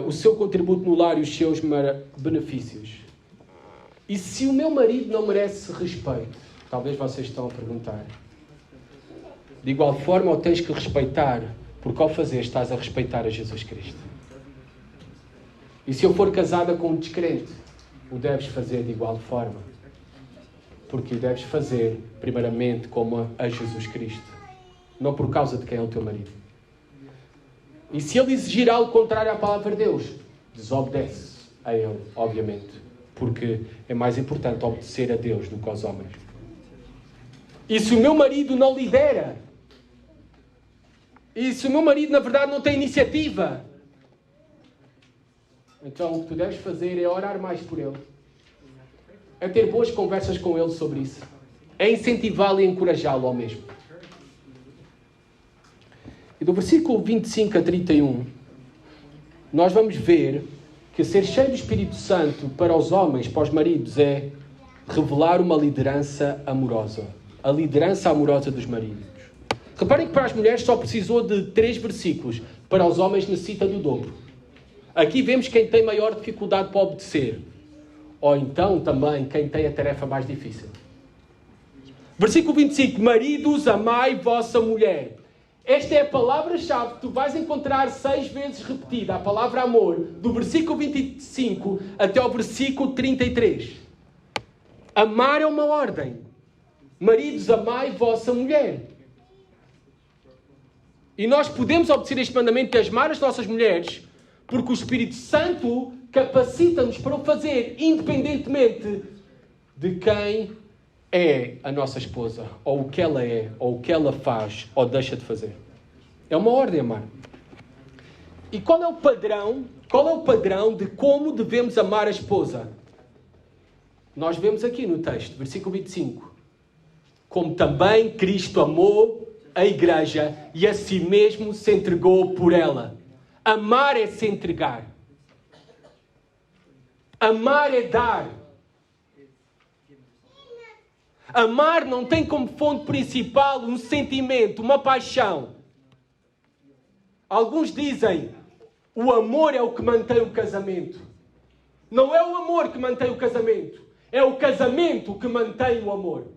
o seu contributo no lar e os seus benefícios. E se o meu marido não merece respeito? Talvez vocês estão a perguntar. De igual forma, o tens que respeitar, porque ao fazer estás a respeitar a Jesus Cristo. E se eu for casada com um descrente, o deves fazer de igual forma. Porque o deves fazer, primeiramente, como a Jesus Cristo. Não por causa de quem é o teu marido. E se ele exigir algo contrário à palavra de Deus, desobedece a ele, obviamente. Porque é mais importante obedecer a Deus do que aos homens. E se o meu marido não lidera, e se o meu marido, na verdade, não tem iniciativa, então o que tu deves fazer é orar mais por ele. É ter boas conversas com ele sobre isso. É incentivá-lo e encorajá-lo ao mesmo. E do versículo 25 a 31, nós vamos ver que ser cheio do Espírito Santo para os homens, para os maridos, é revelar uma liderança amorosa. A liderança amorosa dos maridos. Reparem que para as mulheres só precisou de 3 versículos. Para os homens necessita do dobro. Aqui vemos quem tem maior dificuldade para obedecer. Ou então também quem tem a tarefa mais difícil. Versículo 25. Maridos, amai vossa mulher. Esta é a palavra-chave que tu vais encontrar 6 vezes repetida. A palavra amor. Do versículo 25 até ao versículo 33. Amar é uma ordem. Maridos, amai vossa mulher. E nós podemos obedecer este mandamento de amar as nossas mulheres porque o Espírito Santo capacita-nos para o fazer, independentemente de quem é a nossa esposa, ou o que ela é, ou o que ela faz, ou deixa de fazer. É uma ordem, amar. E qual é o padrão? Qual é o padrão de como devemos amar a esposa? Nós vemos aqui no texto, versículo 25. Como também Cristo amou a igreja e a si mesmo se entregou por ela. Amar é se entregar. Amar é dar. Amar não tem como fonte principal um sentimento, uma paixão. Alguns dizem, o amor é o que mantém o casamento. Não é o amor que mantém o casamento. É o casamento que mantém o amor.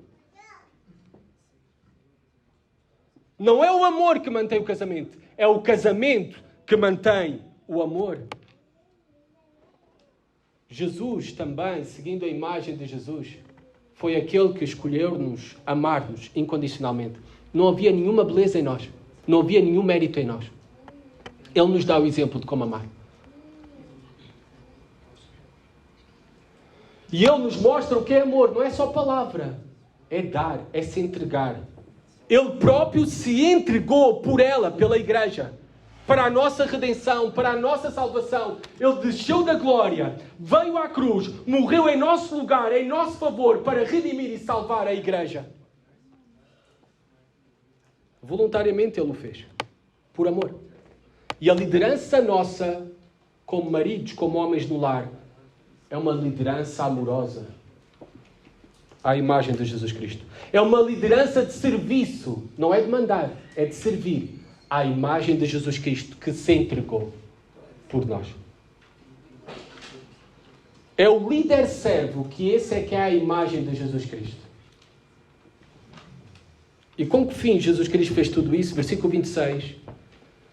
Não é o amor que mantém o casamento. É o casamento que mantém o amor. Jesus também, seguindo a imagem de Jesus, foi aquele que escolheu-nos amar-nos incondicionalmente. Não havia nenhuma beleza em nós. Não havia nenhum mérito em nós. Ele nos dá o exemplo de como amar. E Ele nos mostra o que é amor. Não é só palavra. É dar, é se entregar. Ele próprio se entregou por ela, pela igreja. para a nossa redenção, para a nossa salvação. Ele desceu da glória, veio à cruz, morreu em nosso lugar, em nosso favor, para redimir e salvar a igreja. Voluntariamente Ele o fez. Por amor. E a liderança nossa, como maridos, como homens no lar, é uma liderança amorosa à imagem de Jesus Cristo. É uma liderança de serviço. Não é de mandar, é de servir à imagem de Jesus Cristo, que se entregou por nós. É o líder servo, que esse é que é a imagem de Jesus Cristo. E com que fim Jesus Cristo fez tudo isso? Versículo 26.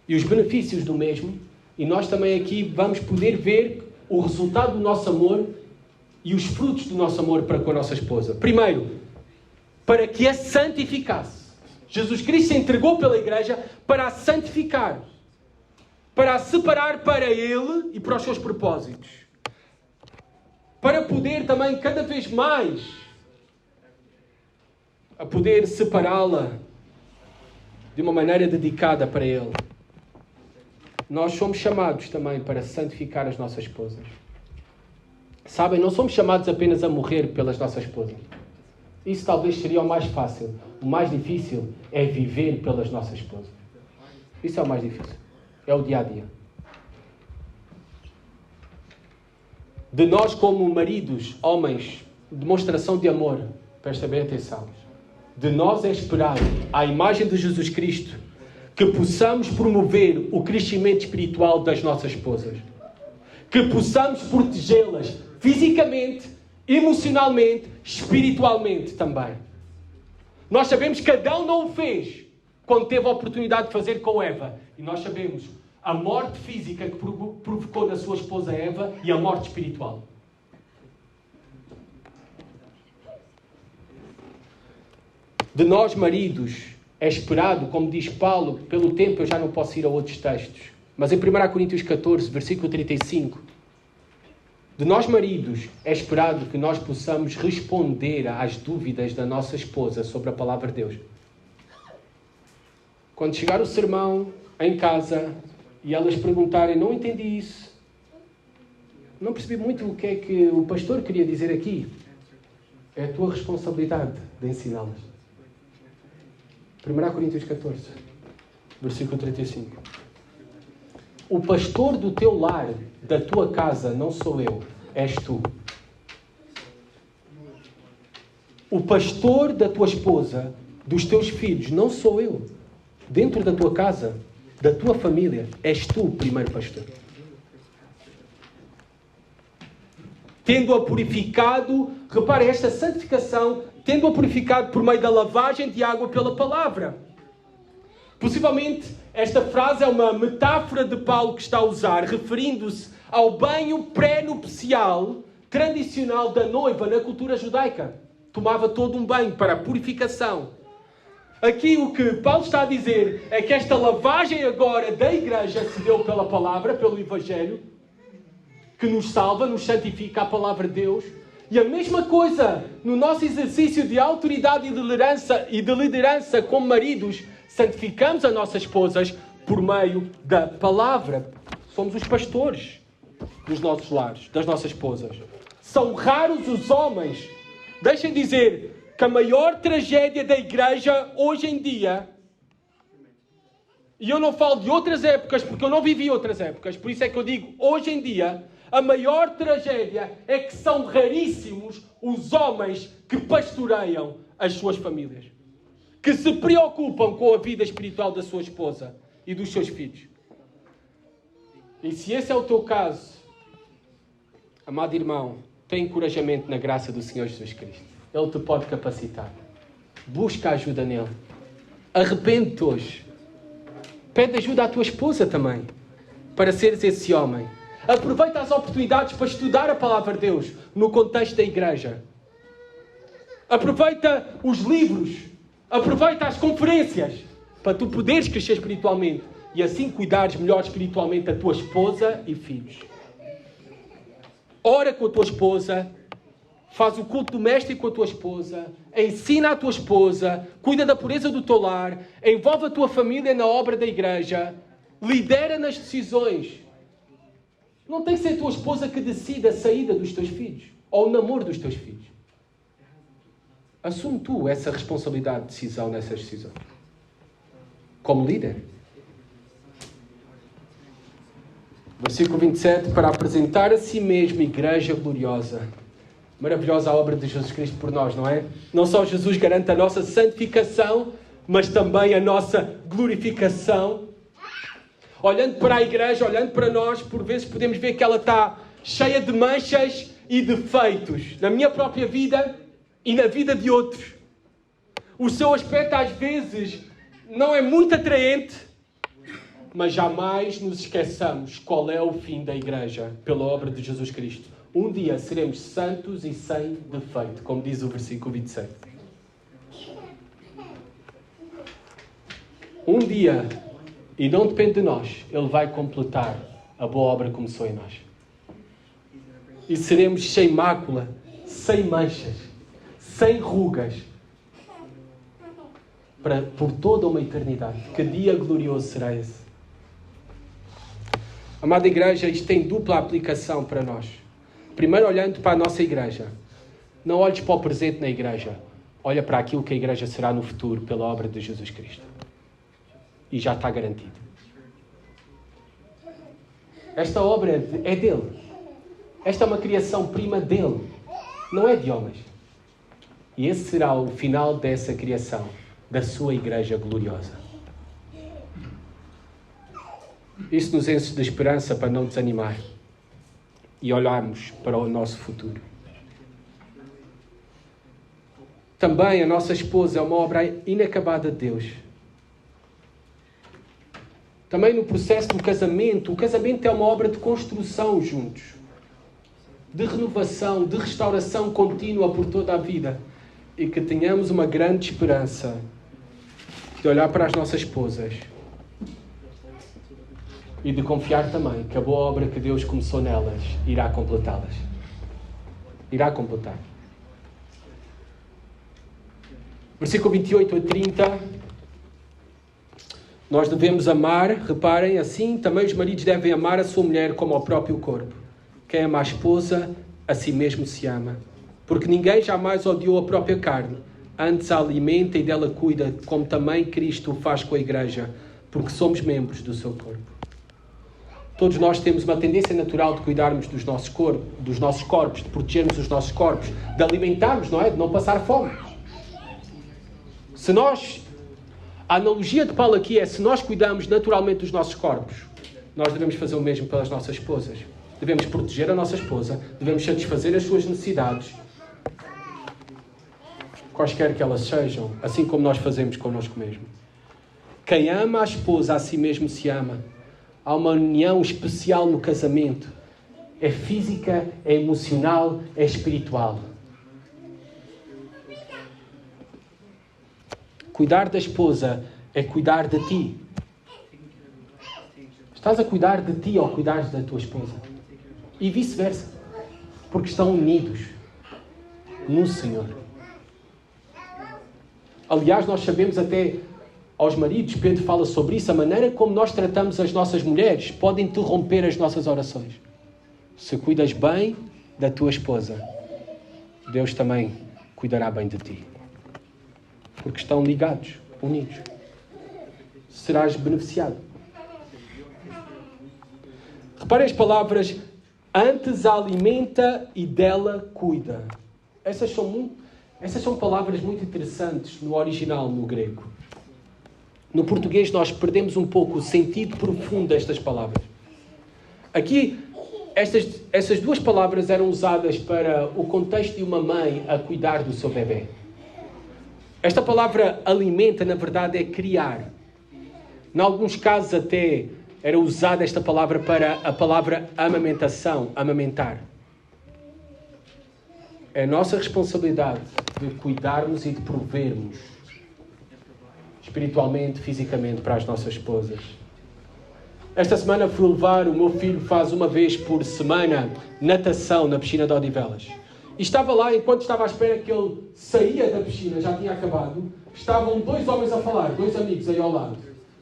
E os benefícios do mesmo. E nós também aqui vamos poder ver o resultado do nosso amor e os frutos do nosso amor para com a nossa esposa. Primeiro, para que a santificasse. Jesus Cristo se entregou pela igreja para a santificar. Para a separar para Ele e para os seus propósitos. Para poder também cada vez mais a poder separá-la de uma maneira dedicada para Ele. Nós somos chamados também para santificar as nossas esposas. Sabem, não somos chamados apenas a morrer pelas nossas esposas. Isso talvez seria o mais fácil. O mais difícil é viver pelas nossas esposas. Isso é o mais difícil. É o dia a dia. De nós como maridos, homens, demonstração de amor. Presta bem atenção. De nós é esperado, à imagem de Jesus Cristo, que possamos promover o crescimento espiritual das nossas esposas. Que possamos protegê-las fisicamente, emocionalmente, espiritualmente também. Nós sabemos que Adão não o fez quando teve a oportunidade de fazer com Eva. E nós sabemos a morte física que provocou na sua esposa Eva e a morte espiritual. De nós, maridos, é esperado, como diz Paulo, pelo tempo eu já não posso ir a outros textos, mas em 1 Coríntios 14, versículo 35, de nós, maridos, é esperado que nós possamos responder às dúvidas da nossa esposa sobre a palavra de Deus. Quando chegar o sermão em casa e elas perguntarem, não entendi isso, não percebi muito o que é que o pastor queria dizer aqui, é a tua responsabilidade de ensiná-las. 1 Coríntios 14, versículo 35. O pastor do teu lar, da tua casa, não sou eu, és tu. O pastor da tua esposa, dos teus filhos, não sou eu. Dentro da tua casa, da tua família, és tu o primeiro pastor. Tendo-a purificado, repare esta santificação, tendo-a purificado por meio da lavagem de água pela palavra. Possivelmente, esta frase é uma metáfora de Paulo que está a usar, referindo-se ao banho pré-nupcial tradicional da noiva na cultura judaica. Tomava todo um banho para a purificação. Aqui o que Paulo está a dizer é que esta lavagem agora da igreja se deu pela palavra, pelo Evangelho, que nos salva, nos santifica a palavra de Deus. E a mesma coisa no nosso exercício de autoridade e de liderança como maridos, santificamos as nossas esposas por meio da palavra. Somos os pastores dos nossos lares, das nossas esposas. São raros os homens. Deixem dizer que a maior tragédia da igreja hoje em dia, e eu não falo de outras épocas porque eu não vivi outras épocas, por isso é que eu digo hoje em dia, a maior tragédia é que são raríssimos os homens que pastoreiam as suas famílias. Que se preocupam com a vida espiritual da sua esposa e dos seus filhos. E se esse é o teu caso, amado irmão, tem encorajamento na graça do Senhor Jesus Cristo. Ele te pode capacitar. Busca ajuda nele. Arrepende-te hoje. Pede ajuda à tua esposa também, para seres esse homem. Aproveita as oportunidades para estudar a palavra de Deus no contexto da igreja. Aproveita os livros. Aproveita as conferências para tu poderes crescer espiritualmente e assim cuidares melhor espiritualmente da tua esposa e filhos. Ora com a tua esposa, faz o culto doméstico com a tua esposa, ensina a tua esposa, cuida da pureza do teu lar, envolve a tua família na obra da igreja lidera nas decisões. Não tem que ser a tua esposa que decida a saída dos teus filhos ou o namoro dos teus filhos. Assume tu essa responsabilidade de decisão nessas decisões. Como líder. Versículo 27. Para apresentar a si mesmo igreja gloriosa. Maravilhosa a obra de Jesus Cristo por nós, não é? Não só Jesus garante a nossa santificação, mas também a nossa glorificação. Olhando para a igreja, olhando para nós, por vezes podemos ver que ela está cheia de manchas e defeitos. Na minha própria vida e na vida de outros. O seu aspecto às vezes não é muito atraente, mas jamais nos esqueçamos qual é o fim da igreja pela obra de Jesus Cristo. Um dia seremos santos e sem defeito, como diz o versículo 27. Um dia, e não depende de nós, Ele vai completar a boa obra que começou em nós. E seremos sem mácula, sem manchas, sem rugas, por toda uma eternidade. Que dia glorioso será esse? Amada igreja, isto tem dupla aplicação para nós. Primeiro, olhando para a nossa igreja. Não olhes para o presente na igreja. Olha para aquilo que a igreja será no futuro pela obra de Jesus Cristo. E já está garantido. Esta obra é dele. Esta é uma criação-prima dele. Não é de homens. E esse será o final dessa criação, da sua igreja gloriosa. Isso nos enche de esperança para não desanimar e olharmos para o nosso futuro. Também a nossa esposa é uma obra inacabada de Deus. Também no processo do casamento, o casamento é uma obra de construção juntos, de renovação, de restauração contínua por toda a vida. E que tenhamos uma grande esperança de olhar para as nossas esposas e de confiar também que a boa obra que Deus começou nelas irá completá-las. Irá completar. Versículo 28 a 30. Nós devemos amar, reparem, assim também os maridos devem amar a sua mulher como ao próprio corpo. Quem ama a esposa, a si mesmo se ama. Porque ninguém jamais odiou a própria carne, antes a alimenta e dela cuida, como também Cristo o faz com a igreja, porque somos membros do seu corpo. Todos nós temos uma tendência natural de cuidarmos dos nossos corpos, de protegermos os nossos corpos, de alimentarmos, não é? De não passar fome. A analogia de Paulo aqui é, se nós cuidamos naturalmente dos nossos corpos, nós devemos fazer o mesmo pelas nossas esposas. Devemos proteger a nossa esposa, devemos satisfazer as suas necessidades, quaisquer que elas sejam, assim como nós fazemos connosco mesmo. Quem ama a esposa, a si mesmo se ama. Há uma união especial no casamento. É física, é emocional, é espiritual. Cuidar da esposa é cuidar de ti. Estás a cuidar de ti ou cuidares da tua esposa? E vice-versa. Porque estão unidos no Senhor. Aliás, nós sabemos até aos maridos, Pedro fala sobre isso, a maneira como nós tratamos as nossas mulheres pode interromper as nossas orações. Se cuidas bem da tua esposa, Deus também cuidará bem de ti. Porque estão ligados, unidos. Serás beneficiado. Reparem as palavras, antes a alimenta e dela cuida. Essas são palavras muito interessantes no original, no grego. No português nós perdemos um pouco o sentido profundo destas palavras. Aqui, essas duas palavras eram usadas para o contexto de uma mãe a cuidar do seu bebê. Esta palavra alimenta, na verdade, é criar. Em alguns casos até era usada esta palavra para a palavra amamentação, amamentar. É a nossa responsabilidade de cuidarmos e de provermos espiritualmente, fisicamente, para as nossas esposas. Esta semana fui levar, o meu filho faz uma vez por semana natação na piscina de Odivelas. E estava lá, enquanto estava à espera que ele saía da piscina, já tinha acabado, estavam dois homens a falar, dois amigos aí ao lado.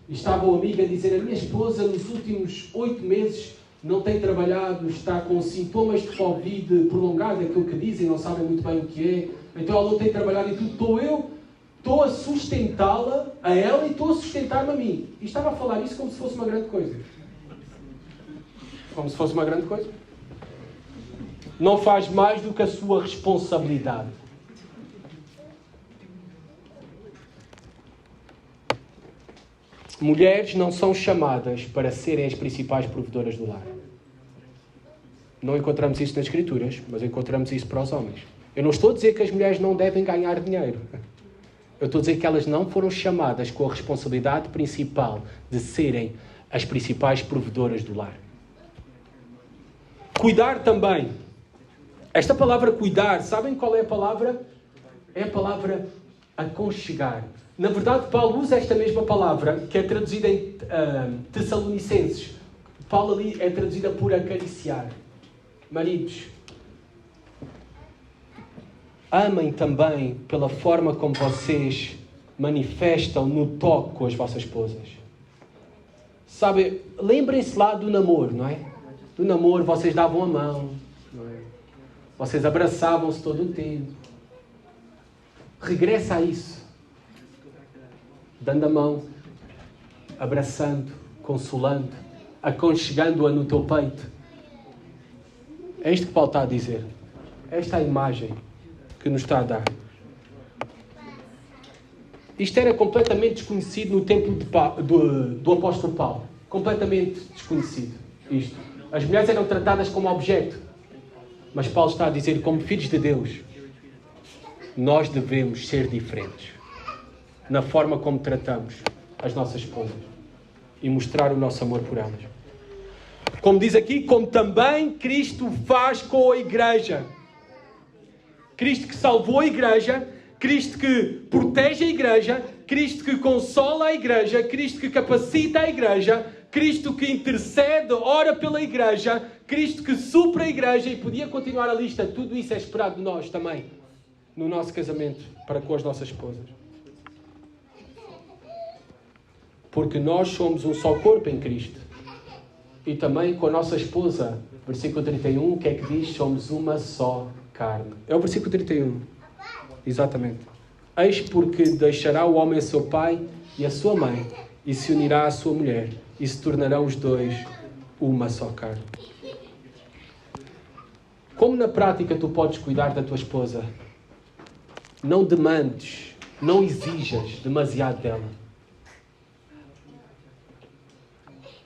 E estava uma amiga a dizer: a minha esposa nos últimos 8 meses não tem trabalhado, está com sintomas de Covid prolongado, aquilo que dizem, não sabem muito bem o que é. Então ela não tem trabalhado e tudo. Estou a sustentá-la, a ela, e estou a sustentar-me a mim. E estava a falar isso como se fosse uma grande coisa. Como se fosse uma grande coisa. Não faz mais do que a sua responsabilidade. Mulheres não são chamadas para serem as principais provedoras do lar. Não encontramos isso nas Escrituras, mas encontramos isso para os homens. Eu não estou a dizer que as mulheres não devem ganhar dinheiro. Eu estou a dizer que elas não foram chamadas com a responsabilidade principal de serem as principais provedoras do lar. Cuidar também. Esta palavra cuidar, sabem qual é a palavra? É a palavra aconchegar. Na verdade, Paulo usa esta mesma palavra, que é traduzida em Tessalonicenses. Paulo ali é traduzida por acariciar. Maridos, amem também pela forma como vocês manifestam no toque com as vossas esposas. Sabe, lembrem-se lá do namoro, não é? Do namoro, vocês davam a mão, não é? Vocês abraçavam-se todo o tempo. Regressa a isso. Dando a mão, abraçando, consolando, aconchegando-a no teu peito. É isto que Paulo está a dizer. Esta é a imagem que nos está a dar. Isto era completamente desconhecido no tempo do apóstolo Paulo. Completamente desconhecido. Isto. As mulheres eram tratadas como objeto. Mas Paulo está a dizer, como filhos de Deus, nós devemos ser diferentes na forma como tratamos as nossas esposas e mostrar o nosso amor por elas. Como diz aqui, como também Cristo faz com a igreja. Cristo que salvou a igreja, Cristo que protege a igreja, Cristo que consola a igreja, Cristo que capacita a igreja, Cristo que intercede, ora pela igreja, Cristo que supra a igreja, e podia continuar a lista. Tudo isso é esperado de nós também, no nosso casamento, para com as nossas esposas. Porque nós somos um só corpo em Cristo. E também com a nossa esposa. Versículo 31, o que é que diz? Somos uma só carne. É o versículo 31. Exatamente. Eis porque deixará o homem a seu pai e a sua mãe, e se unirá à sua mulher, e se tornarão os dois uma só carne. Como na prática tu podes cuidar da tua esposa? Não demandes, não exijas demasiado dela.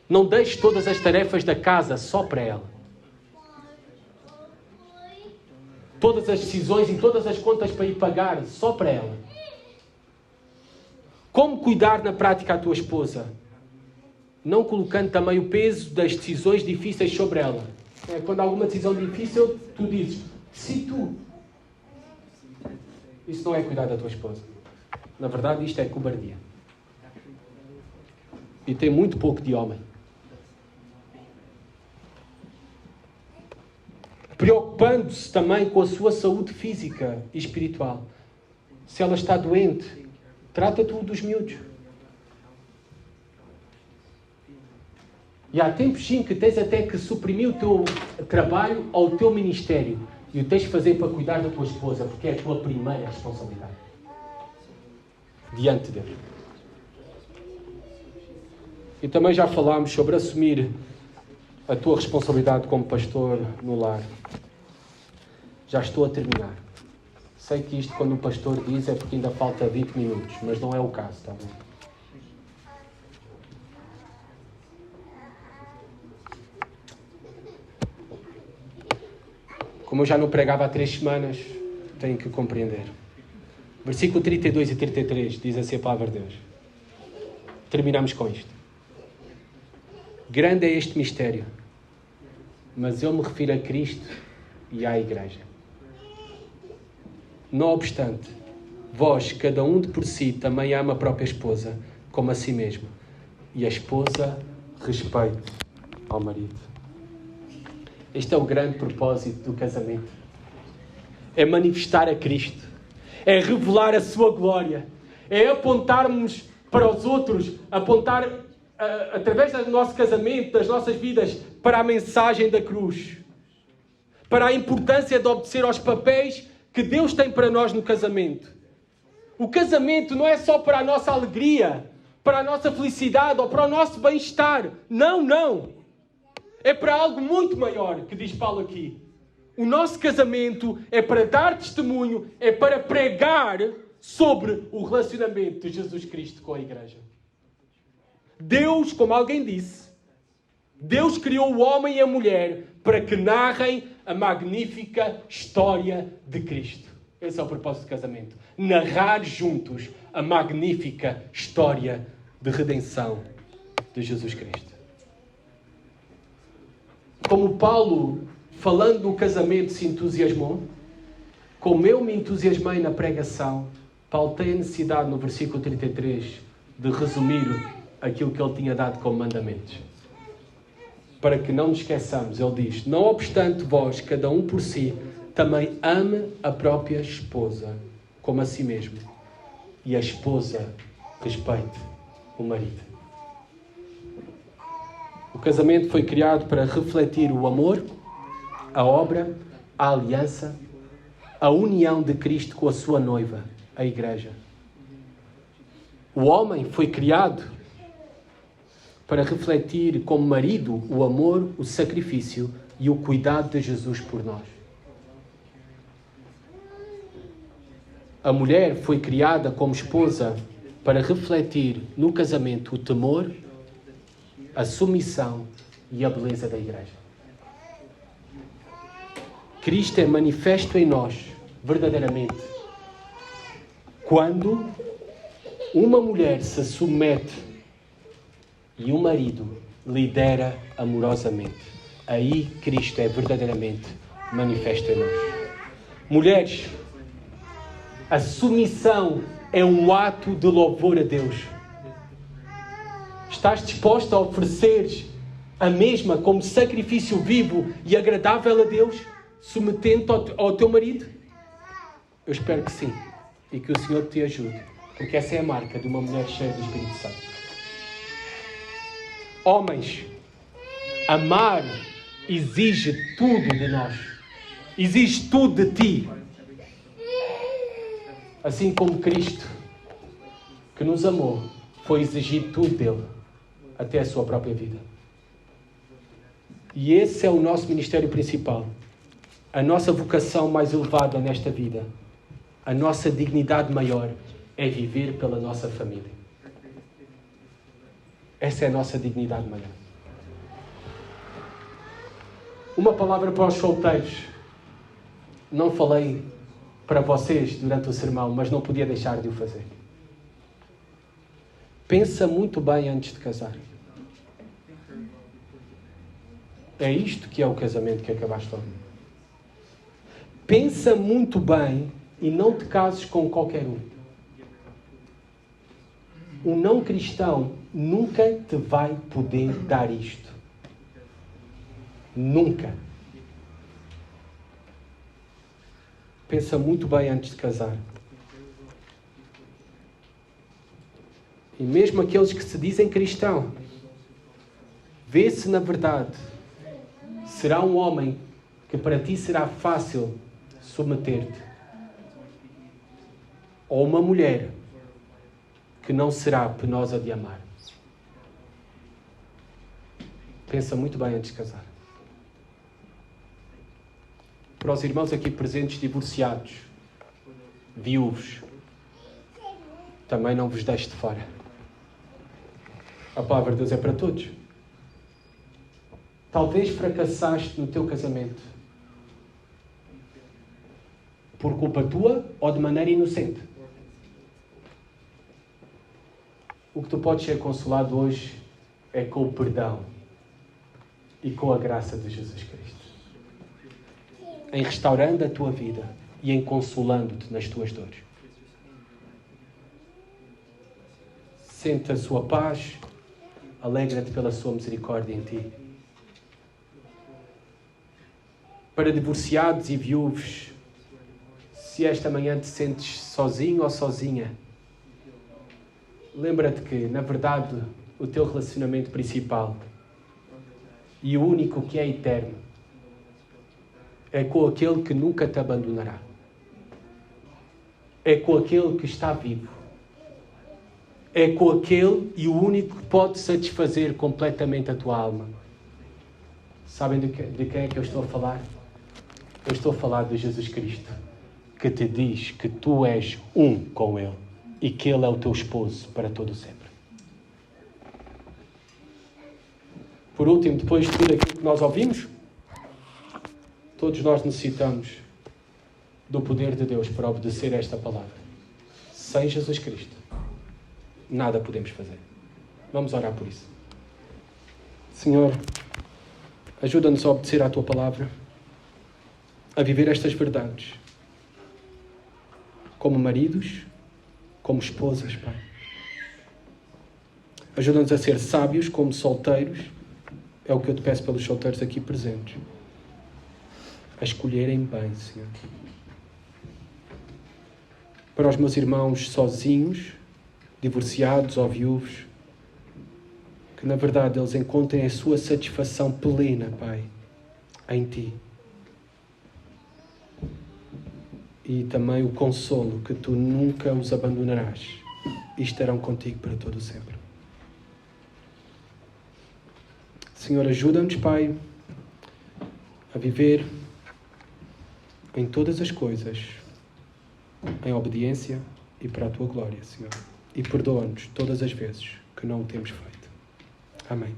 Não deixes todas as tarefas da casa só para ela. Todas as decisões e todas as contas para ir pagar só para ela. Como cuidar na prática a tua esposa? Não colocando também o peso das decisões difíceis sobre ela. Quando há alguma decisão difícil, tu dizes, se tu. Isso não é cuidar da tua esposa. Na verdade, isto é cobardia. E tem muito pouco de homem. Preocupando-se também com a sua saúde física e espiritual. Se ela está doente, trata tu dos miúdos. E há tempos sim que tens até que suprimir o teu trabalho ou o teu ministério. E o tens de fazer para cuidar da tua esposa, porque é a tua primeira responsabilidade. Diante de Deus. E também já falámos sobre assumir a tua responsabilidade como pastor no lar. Já estou a terminar. Sei que isto, quando o pastor diz, é porque ainda falta 20 minutos, mas não é o caso, está bem? Como eu já não pregava há 3 semanas, tenho que compreender. Versículo 32 e 33 diz assim a palavra de Deus. Terminamos com isto. Grande é este mistério, mas eu me refiro a Cristo e à Igreja. Não obstante, vós, cada um de por si, também ama a própria esposa, como a si mesmo. E a esposa respeite ao marido. Este é o grande propósito do casamento. É manifestar a Cristo. É revelar a sua glória. É apontarmos para os outros, apontar através do nosso casamento, das nossas vidas, para a mensagem da cruz. Para a importância de obedecer aos papéis que Deus tem para nós no casamento. O casamento não é só para a nossa alegria, para a nossa felicidade ou para o nosso bem-estar. Não, não. É para algo muito maior, que diz Paulo aqui. O nosso casamento é para dar testemunho, é para pregar sobre o relacionamento de Jesus Cristo com a Igreja. Deus, como alguém disse, Deus criou o homem e a mulher para que narrem a magnífica história de Cristo. Esse é o propósito do casamento. Narrar juntos a magnífica história de redenção de Jesus Cristo. Como Paulo, falando do casamento, se entusiasmou, como eu me entusiasmei na pregação, Paulo tem a necessidade, no versículo 33, de resumir aquilo que ele tinha dado como mandamentos. Para que não nos esqueçamos, ele diz: não obstante vós, cada um por si, também ame a própria esposa, como a si mesmo. E a esposa respeite o marido. O casamento foi criado para refletir o amor, a obra, a aliança, a união de Cristo com a sua noiva, a Igreja. O homem foi criado para refletir como marido o amor, o sacrifício e o cuidado de Jesus por nós. A mulher foi criada como esposa para refletir no casamento o temor, a submissão e a beleza da Igreja. Cristo é manifesto em nós, verdadeiramente, quando uma mulher se submete e o marido lidera amorosamente. Aí Cristo é verdadeiramente manifesto em nós. Mulheres, a submissão é um ato de louvor a Deus. Estás disposta a oferecer a mesma como sacrifício vivo e agradável a Deus, submetendo ao teu marido? Eu espero que sim. E que o Senhor te ajude. Porque essa é a marca de uma mulher cheia do Espírito Santo. Homens, amar exige tudo de nós. Exige tudo de ti. Assim como Cristo, que nos amou, foi exigir tudo dele, até a sua própria vida. E esse é o nosso ministério principal. A nossa vocação mais elevada nesta vida, a nossa dignidade maior, é viver pela nossa família. Essa é a nossa dignidade maior. Uma palavra para os solteiros. Não falei para vocês durante o sermão, mas não podia deixar de o fazer. Pensa muito bem antes de casar. É isto que é o casamento que acabaste de ouvir. Pensa muito bem e não te cases com qualquer um. Um não cristão nunca te vai poder dar isto. Nunca. Pensa muito bem antes de casar. E mesmo aqueles que se dizem cristão, vê se na verdade será um homem que para ti será fácil submeter-te. Ou uma mulher que não será penosa de amar. Pensa muito bem antes de casar. Para os irmãos aqui presentes, divorciados, viúvos, também não vos deixe de fora. A palavra de Deus é para todos. Talvez fracassaste no teu casamento por culpa tua ou de maneira inocente. O que tu podes ser consolado hoje é com o perdão e com a graça de Jesus Cristo. Em restaurando a tua vida e em consolando-te nas tuas dores. Sente a sua paz, alegra-te pela sua misericórdia em ti. Para divorciados e viúvos, se esta manhã te sentes sozinho ou sozinha, lembra-te que, na verdade, o teu relacionamento principal e o único que é eterno é com aquele que nunca te abandonará. É com aquele que está vivo. É com aquele e o único que pode satisfazer completamente a tua alma. Sabem de quem é que eu estou a falar? Eu estou a falar de Jesus Cristo, que te diz que tu és um com Ele e que Ele é o teu esposo para todo o sempre. Por último, depois de tudo aquilo que nós ouvimos, todos nós necessitamos do poder de Deus para obedecer a esta palavra. Sem Jesus Cristo, nada podemos fazer. Vamos orar por isso. Senhor, ajuda-nos a obedecer à Tua palavra, a viver estas verdades como maridos, como esposas, Pai. Ajuda-nos a ser sábios como solteiros, é o que eu te peço pelos solteiros aqui presentes, a escolherem bem, Senhor. Para os meus irmãos sozinhos, divorciados ou viúvos, que na verdade eles encontrem a sua satisfação plena, Pai, em Ti. E também o consolo que Tu nunca os abandonarás e estarão contigo para todo o sempre. Senhor, ajuda-nos, Pai, a viver em todas as coisas em obediência e para a Tua glória, Senhor. E perdoa-nos todas as vezes que não o temos feito. Amém.